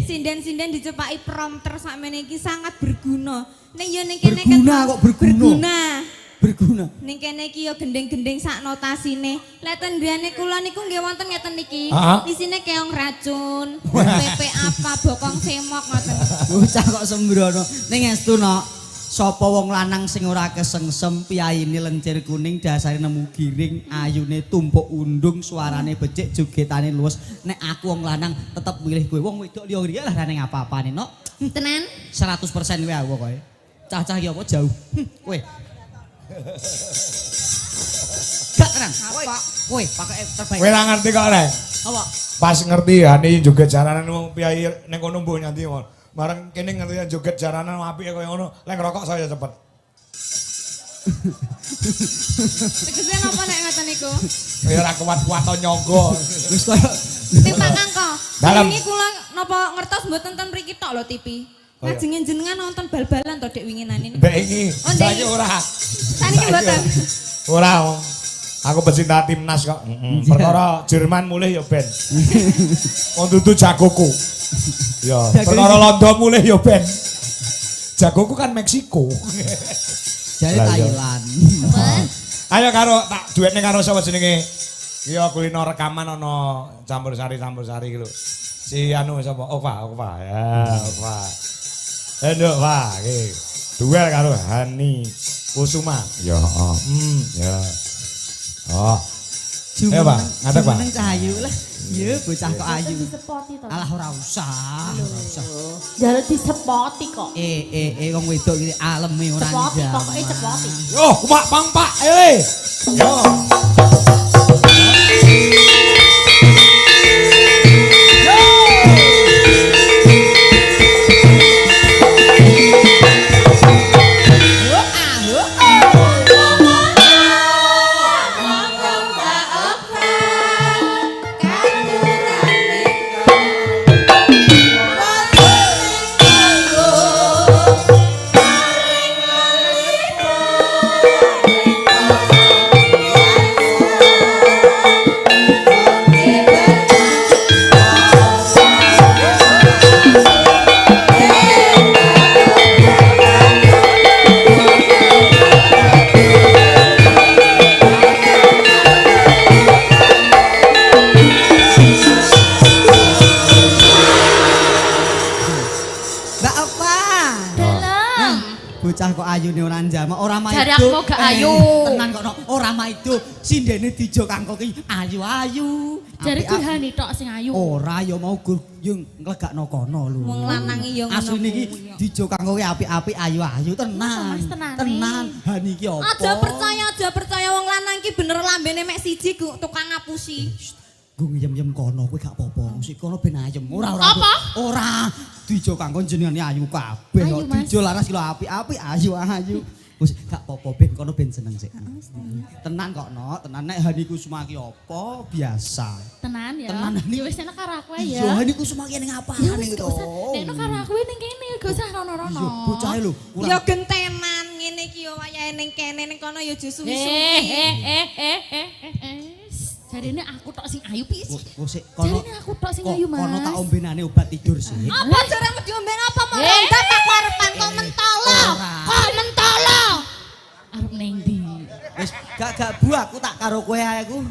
Sinden-sinden dicepaki prompter sakmene iki sangat berguna. Ning yo ning kene Berguna kok berguna. Berguna. Ning kene iki yo gendeng-gendeng sak notasine. Lah tendriane kula niku nggih wonten ngeten iki. Isine keong racun, PP apa, bokong semok ngoten. Bocah kok sembrono. Ning estu no. Sapa wong lanang sing ora kesengsem, piyaine lencir kuning, dasare nemu giring, ayune tumpuk undung, suarane becik, jogetane luwes. Nek aku wong lanang tetep milih kowe. Wong wedok liya ngriya lah rene apa-apane, no. Tenan? 100% kowe aku pokoke. Cah-cah iki apa jauh. Kowe. Gak tenang. Kowe pakai terbaik. Kowe ora ngerti kok rek. Apa? Pas ngerti ya nih joget jaranan wong piyai ning kono mbuh nyanti ngono. Marang kene ngerti joget jaranan apike kaya ngono, lek ngerokok saya cepet. Tegese napa nek ngoten niku? Ya ora kuat-kuat to nyangga. Wis kaya Timbang Kangko. Dalam. Ini kula napa ngertos mboten ten mriki tok lho TV. Oh, iya. Lajeng jenengan nonton bal-balan to Dek winginan ini. Mbak iki, Oh, saiki Ndek. ora. Saniki mboten. Ora. Wong. Aku pecinta timnas kok. Perkara Jerman mulih ya ben. Wong dudu jagoku. Ya, perkara Londo mulih ya ben. Jagoku kan Meksiko. jare Lah, iya. Thailand. Ayo karo tak duetne karo sapa jenenge? Iya kulino rekaman ana campur sari iki lho. Si anu sapa? Ova. Ya, Ova. Enduk, Pak. Iki. Duel karo Hani Kusuma. Ya, ya. Oh. Ya, Pak. Ngadeg, Pak. Jumeneng Cahayu lah. Ya bocah kok ayu. Disepoti to. Alah ora usah. Jaluk disepoti kok. Wong wedok iki aleme ora Cepoti, njaman. pokoknya cepoti. Yo, kumak pang Pak. Yo. Mbak apa? Dalam. Bocah kok ayune ora njama, ora maido. Jare aku gak ayu. Tenan kok no, ora maido. Sindene dijo kanggo ki ayu-ayu. Jare Gurhani tok sing ayu. Ora ya mau gur yung nglegakno kono lho. Wong lanang iki yo ngono. Asline iki dijo kanggo ki apik-apik ayu-ayu tenan. Mas, tenane. Tenan. Hani iki apa? Aja percaya wong lanang iki bener lambene mek siji tukang ngapusi. Gue ngiyem-yem kono, kowe gak apa-apa. Musik kono ben ayem. Ora. Apa? Ora. Dijo kanggo jenengane ayu kabeh. Ayu, Kok Mas. dijo laras kilo apik-apik ayu-ayu. Wis gak apa-apa ben kono ben seneng sik. Tenan kok no, tenan nek Hani Kusuma ki apa biasa. Tenan ya. Tenan, Hani. Ya wis enak karo aku ae Iya, ya. Hani Kusuma ki ning apaan Ya wis iki gak to? usah. Nek karo aku ning kene gak usah rono-rono. Iya, bocah lho. Ya gentenan ngene iki yo wayahe ning kene ning kono yo aja suwi-suwi. Jarine aku tok sing ayu pis. Oh, sik kono. Jarine aku tok sing ayu, Mas. Kono tak ombenane obat tidur sih. Apa jarang diomben apa mau rondak aku arepan kok mentolo. Ora. Kok mentolo. Arep ning ndi? Wis gak bu aku tak karo kowe ae aku.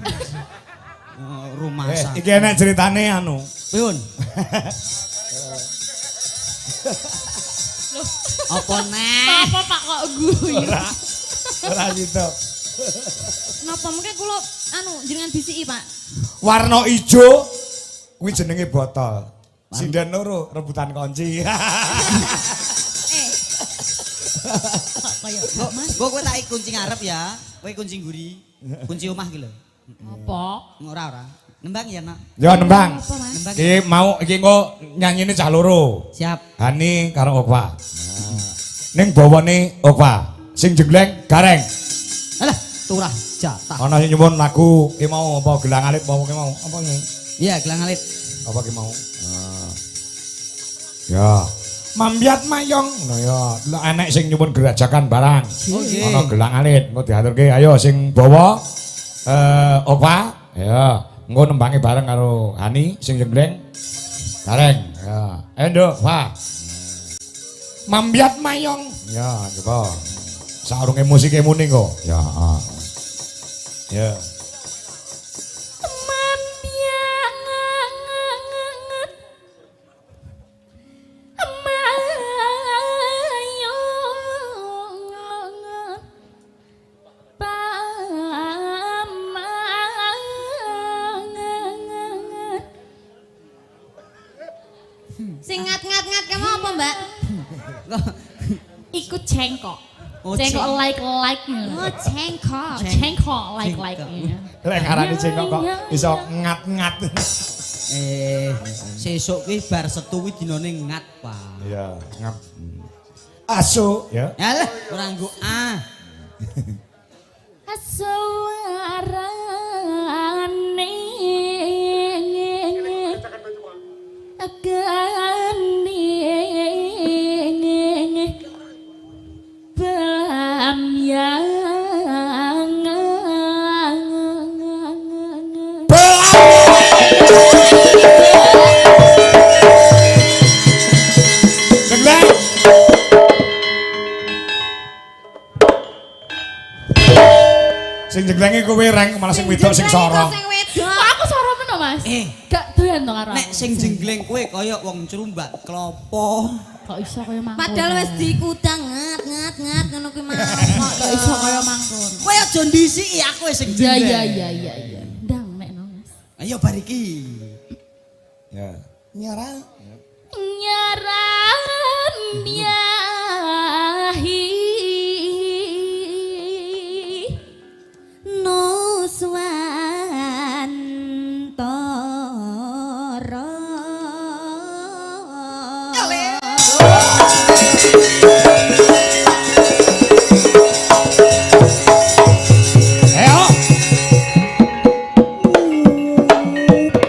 Rumah sak. Iki enek ceritane anu. Piun. Apa neh? Apa Pak kok guyu? Ora gitu. Napa mungkin kula anu jenengan bisiki, Pak? Warna ijo kuwi jenenge botol. Sinden loro rebutan kunci. Kok kaya Mas? Kowe tak kunci ngarep ya. Kowe kunci nguri. Kunci omah ki lho. Apa? Ora. Nembang ya, Nak. Yo nembang. Apa, Mas? Nembang. Iki mau iki engko nyanyine cah loro. Siap. Hani karo Okwa. Ning bawane Okwa. Sing jengleng Gareng. Alah, turah jatah. Ana sing nyuwun lagu ki mau apa gelang alit apa ki mau? Apa ki? Iya, gelang alit. Apa ki mau? Ya. Mambiat mayong. Nah ya, lek enek sing nyuwun gerajakan barang. Oke. Ana gelang alit, engko diaturke. Ayo sing bawa Okwa. Ya, engko nembange bareng karo Hani sing jengleng. Gareng. Ya. Endo, Pak. Mambiat mayong. Ya, coba. Saurunge musike muni kok. Ya. Ya. Sing ngat-ngat kamu apa, Mbak? Ikut cengkok. Oh, Cengkok ceng- like. Oh, cengkok. Cengkok like. Lek ngarani cengkok kok iso ngat-ngat. Sesuk kuwi bar Setu kuwi dinane ngat, Pak. Iya, ngap. Asu, ya. Alah, ora nggo ah. Suarane gandeng bamyang Jegleng. Sing jeglenge kowe reng malah sing wedok sing sorong. Sing wedok. kok aku soro meno Mas gak doyan to karo Nek aku. sing jengleng kowe kaya wong crumbak klopo. kok iso kaya mangkon Padahal wis dikudang ngat ngono kuwi mau. kok iso kaya mangkon Kowe aja ndisiki aku sing iya jengleng. iya ndang nek no Mas Ayo bar iki. Ya. Nyara. nyaran yahi Nuswantara. Ayo.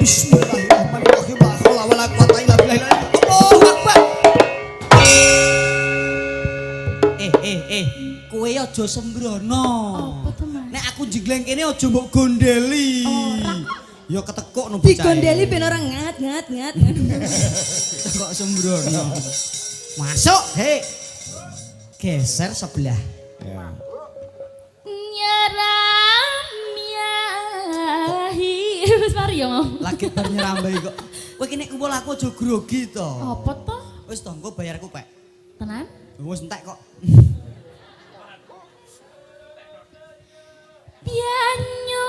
Bismillahirrahmanirrahim. La haula wala quwata illa billah. Allahu Akbar. Kowe aja sembrono. apa tuh Mas Nek aku jengleng kene aja mbok gondeli. Ya ketekuk no bocah. Digondeli ben ora ngat. Kok sembrono. Masuk, he. Geser sebelah. Ya. nyaran yahi wis mari ya mau Lagi bar nyerambai kok. Kowe kene kumpul aku aja grogi to. apa toh Wis to, engko bayarku pek. tenan Wis entek kok. Pianyo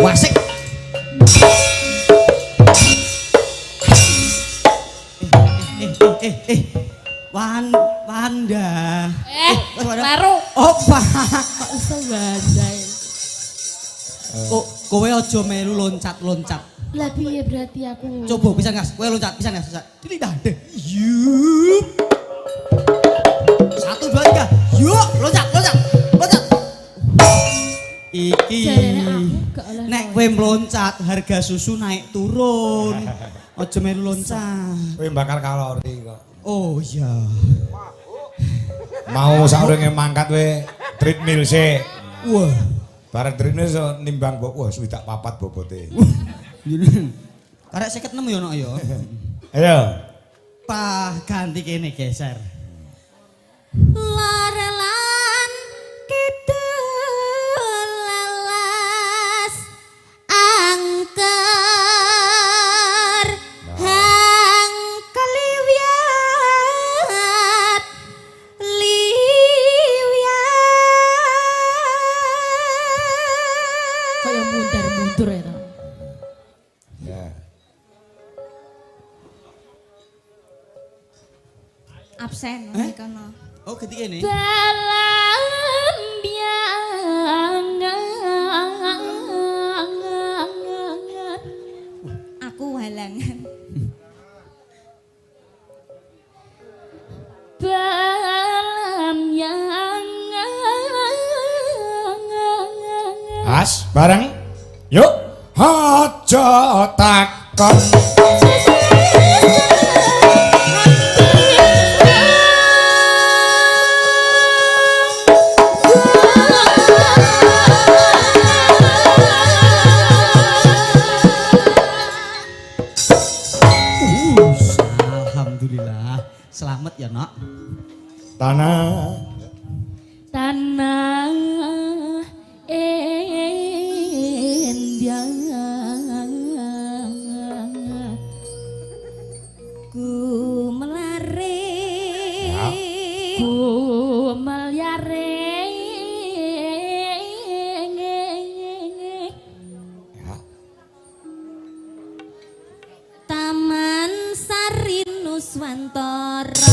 Wasik. Wanda. Baru Opa. kok iso bandai Oh, kowe aja melu loncat-loncat. lah piye berarti aku Coba bisa ngas, kowe loncat, bisa ngas. Ini dah deh. Yup. 1 2 3. Yuk, loncat. Iki. jarene aku gak oleh Nek kowe meloncat, harga susu naik turun. Aja melu loncat. Kowe bakar kalori kok. Oh iya. Mau saurunge mangkat kowe treadmill sik. Wah. Bareng treadmill iso nimbang kok wah swidak papat bobote. Karek 56 ya nok ya. Ayo. Pah ganti kene geser. Larelan kidul lalas angker hang kaliwiat kayak mundur ya tau. Ya. absen Eh? kono. Oh ganti kene. Dalam biangan Aku halangan. As bareng. Yuk. Aja takon. Alhamdulillah. Selamat ya, Nok. Tanah Tanah Endiang Ku melare ku melyare Taman Sari Nuswantara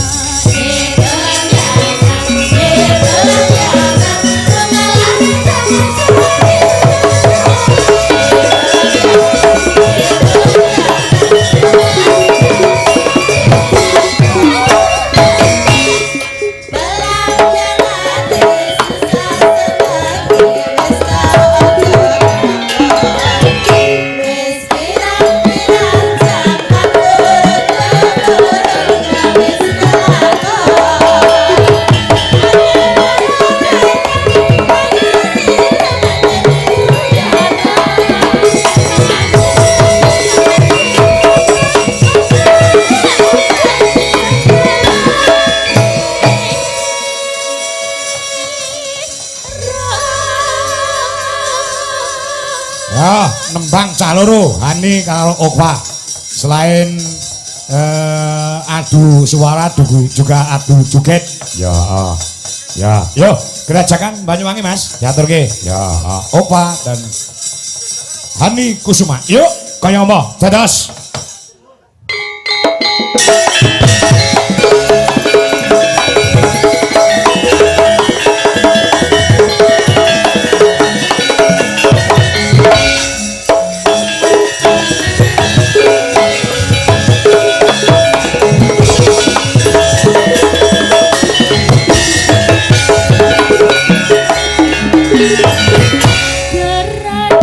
ya nembang cah loro Hani karo Okwa selain adu suara juga adu joget ya ya yo gerajakan Banyuwangi Mas diaturke ya Okwa dan Hani Kusuma yuk kaya apa dados. Kerajaan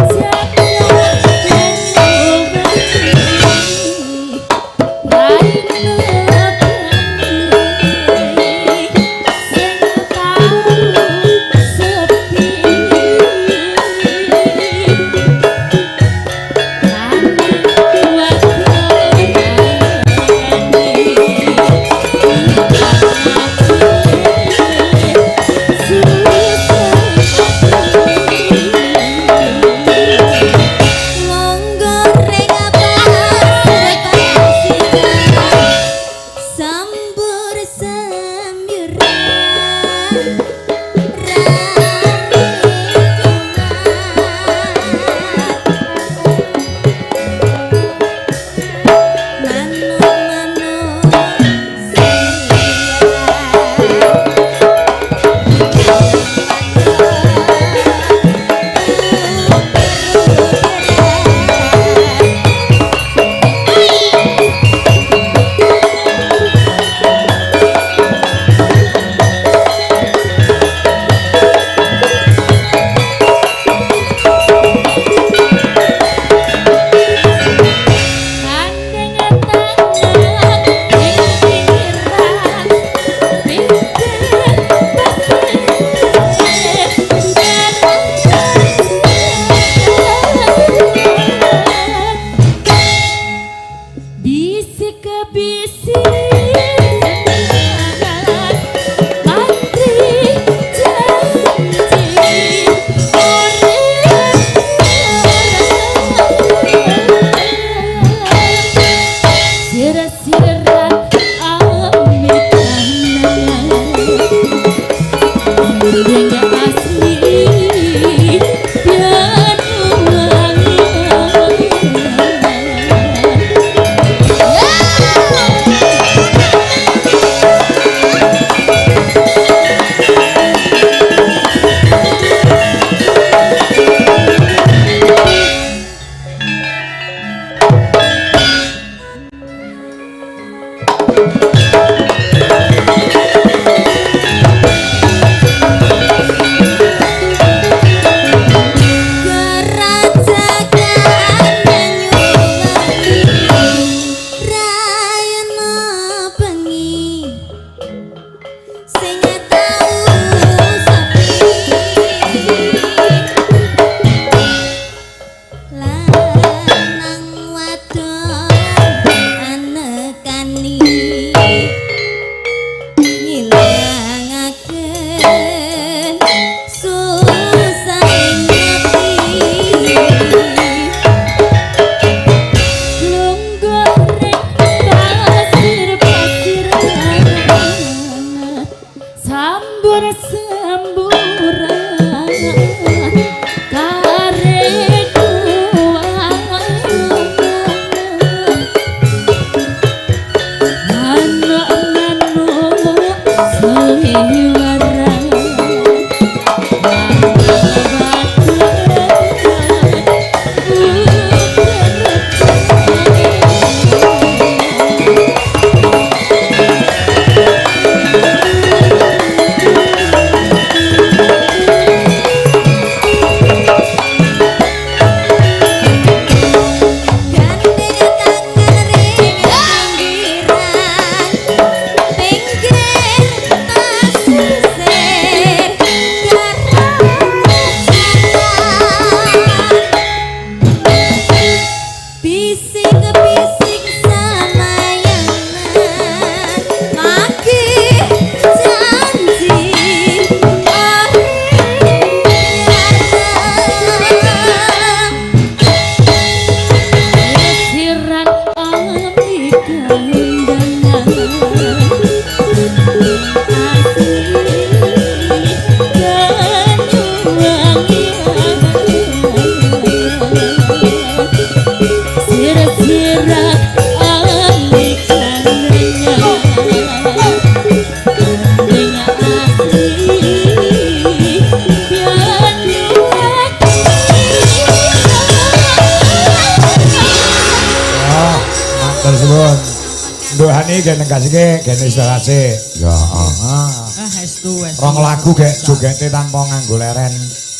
negaske gene istilahase. Ya, heeh. Estu. Rong lagu gek jogete tanpa nganggo leren.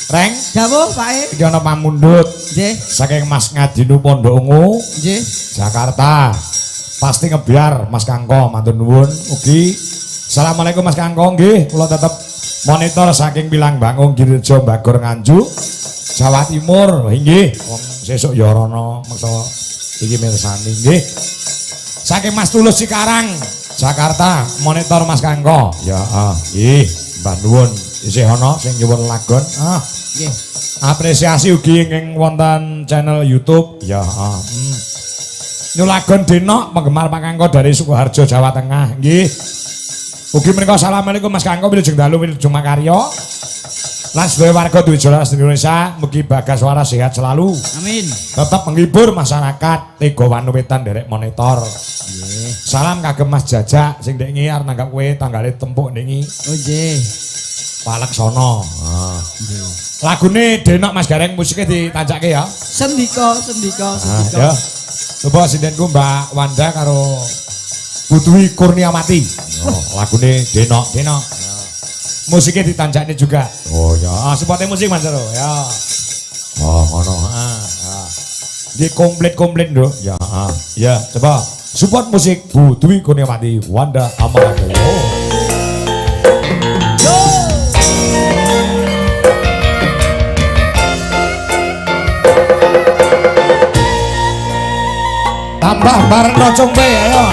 Reng, dawuh Pak E. iki ana pamundhut Nggih. saking Mas Ngadinu Pondok Ungu, Nggih. Jakarta. Pasti ngebiar Mas Kangko, matur nuwun. Ugi Assalamualaikum Mas Kangko nggih, kula tetep monitor saking Pilang Bangung Girjo Bagor Nganjuk, Jawa Timur. Nggih, wong sesuk ya rono meksa iki mirsani nggih. Saking Mas Tulus Cikarang, Jakarta, monitor Mas Kangko. Ya, nggih, mbah nuwun. Isih ana sing nyuwun lagon. Nggih. Apresiasi ugi ing wonten channel YouTube. Ya, Nyulagon Denok penggemar Pak Kangko dari Sukoharjo Jawa Tengah. Nggih. Ugi menika assalamualaikum Mas Kangko wilujeng dalu wilujeng makarya. Lan sedaya warga Dwijaya Indonesia mugi bagas waras sehat selalu. Amin. Tetap menghibur masyarakat Tega Wanuwetan derek monitor. Nggih. Salam kagem Mas Jajak sing ndek ngiar nanggap kowe tanggale tempuk ndek Oh nggih. Paleksono. Lagune Denok Mas Gareng musiknya ditanjake ya. Sendika. Ya. Coba sindenku Mbak Wanda karo Putwi Kurniawati. Lagune Denok. Musiknya ditanjakne juga. Oh ya, supportnya musik Mas Jaro. Ya. Oh ngono. Di komplit Nduk. Ya, ya, coba support musik Putwi Kurniawati, Wanda Amaradewa. Tambah bareng Combe ayo.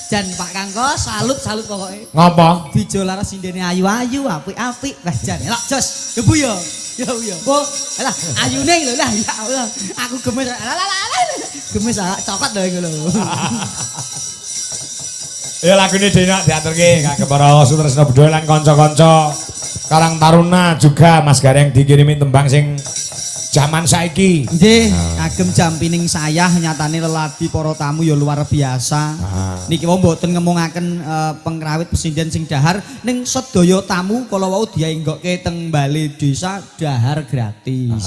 Jan Pak Kangko salut pokoknya. Ngapa? Bijo laras sindene ayu-ayu, apik-apik. Wah jan elok jos. Debu ya. Ya ya. Bu, alah ayune lho lah ya Allah. Aku gemes. Gemes cokot lho iku lho. Ya lagune Denok diaturke kagem para sutresna budaya lan kanca-kanca Karang Taruna juga Mas Gareng dikirimi tembang sing zaman saiki. Nggih, kagem jampining sayah nyatane leladi para tamu ya luar biasa. Niki wong mboten ngemungaken pengrawit pesinden sing dahar ning sedaya tamu kala wau dienggokke teng bale desa dahar gratis.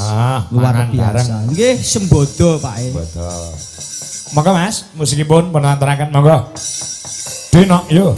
Luar biasa. Nggih, sembodo Pak E. Betul. Monggo Mas, musikipun pun antaraken monggo. Denok yuk.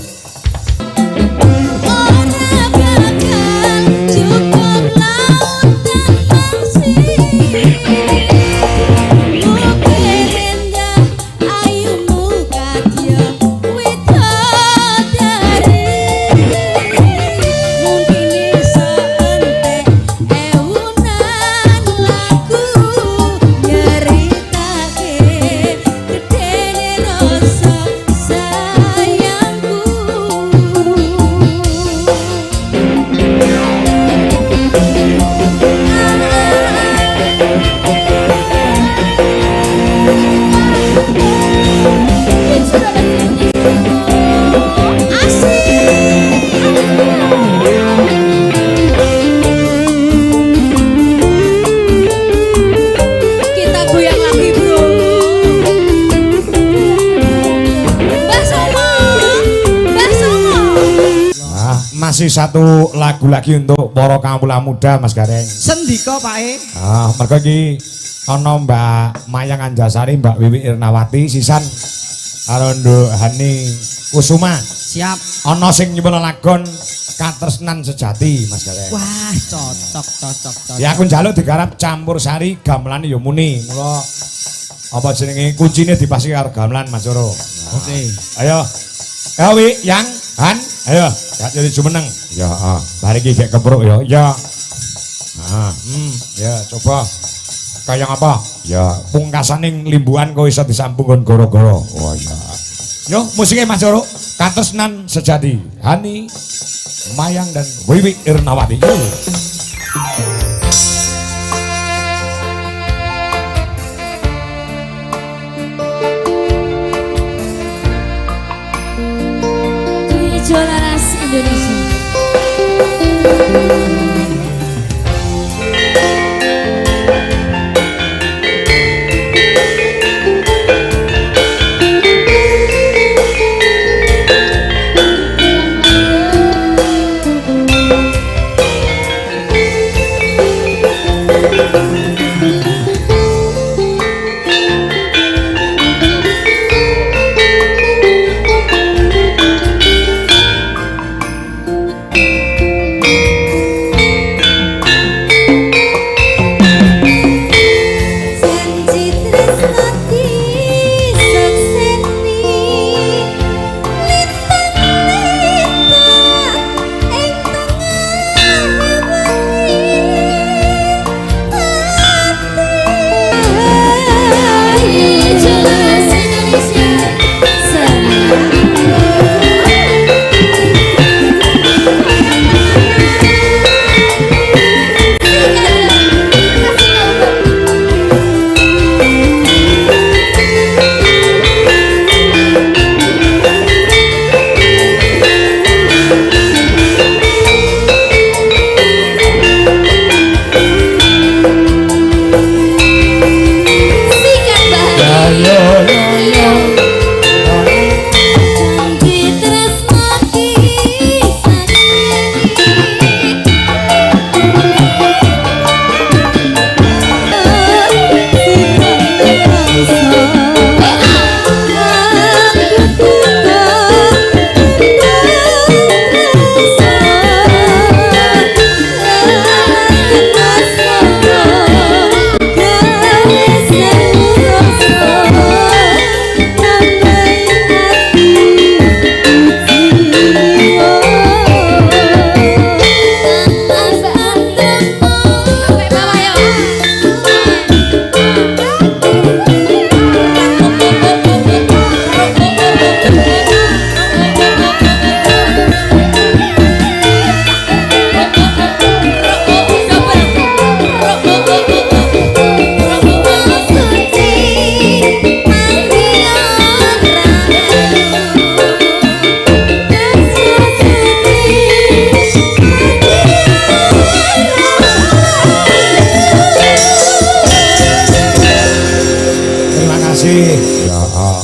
Masih satu lagu lagi untuk para kawula muda Mas Gareng. Sendika Pak E. Mergo iki ana Mbak Mayang Anjasari, Mbak Wiwi Irnawati sisan karo Nduk Hani Kusuma. Siap. Ana sing nyuwun lagon Katresnan Sejati Mas Gareng. Wah, cocok. Ya aku njaluk digarap campur sari gamelan ya muni. Mula apa jenenge kuncine dipasi karo gamelan Mas Coro. Oke. Ayo. Ayo Wi, Yang, Han, ayo. Gak jadi jumeneng. Ya, bari iki gek kepruk ya. Ya. Ya coba. Kayak apa? Ya, pungkasaning limbuan kok iso disambung kon goro-goro. Oh ya. Yo, musiknya Mas Coro. Katresnan Sejati. Hani, Mayang dan Wiwi Irnawati. Yo. Dwijaya Laras Indonesia.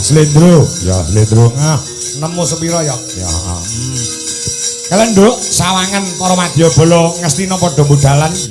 Slendro. Ya, Slendro. Nah, nemu sepira ya? Ya. Kalian nduk sawangan para Madyabala ngestina padha budhalan.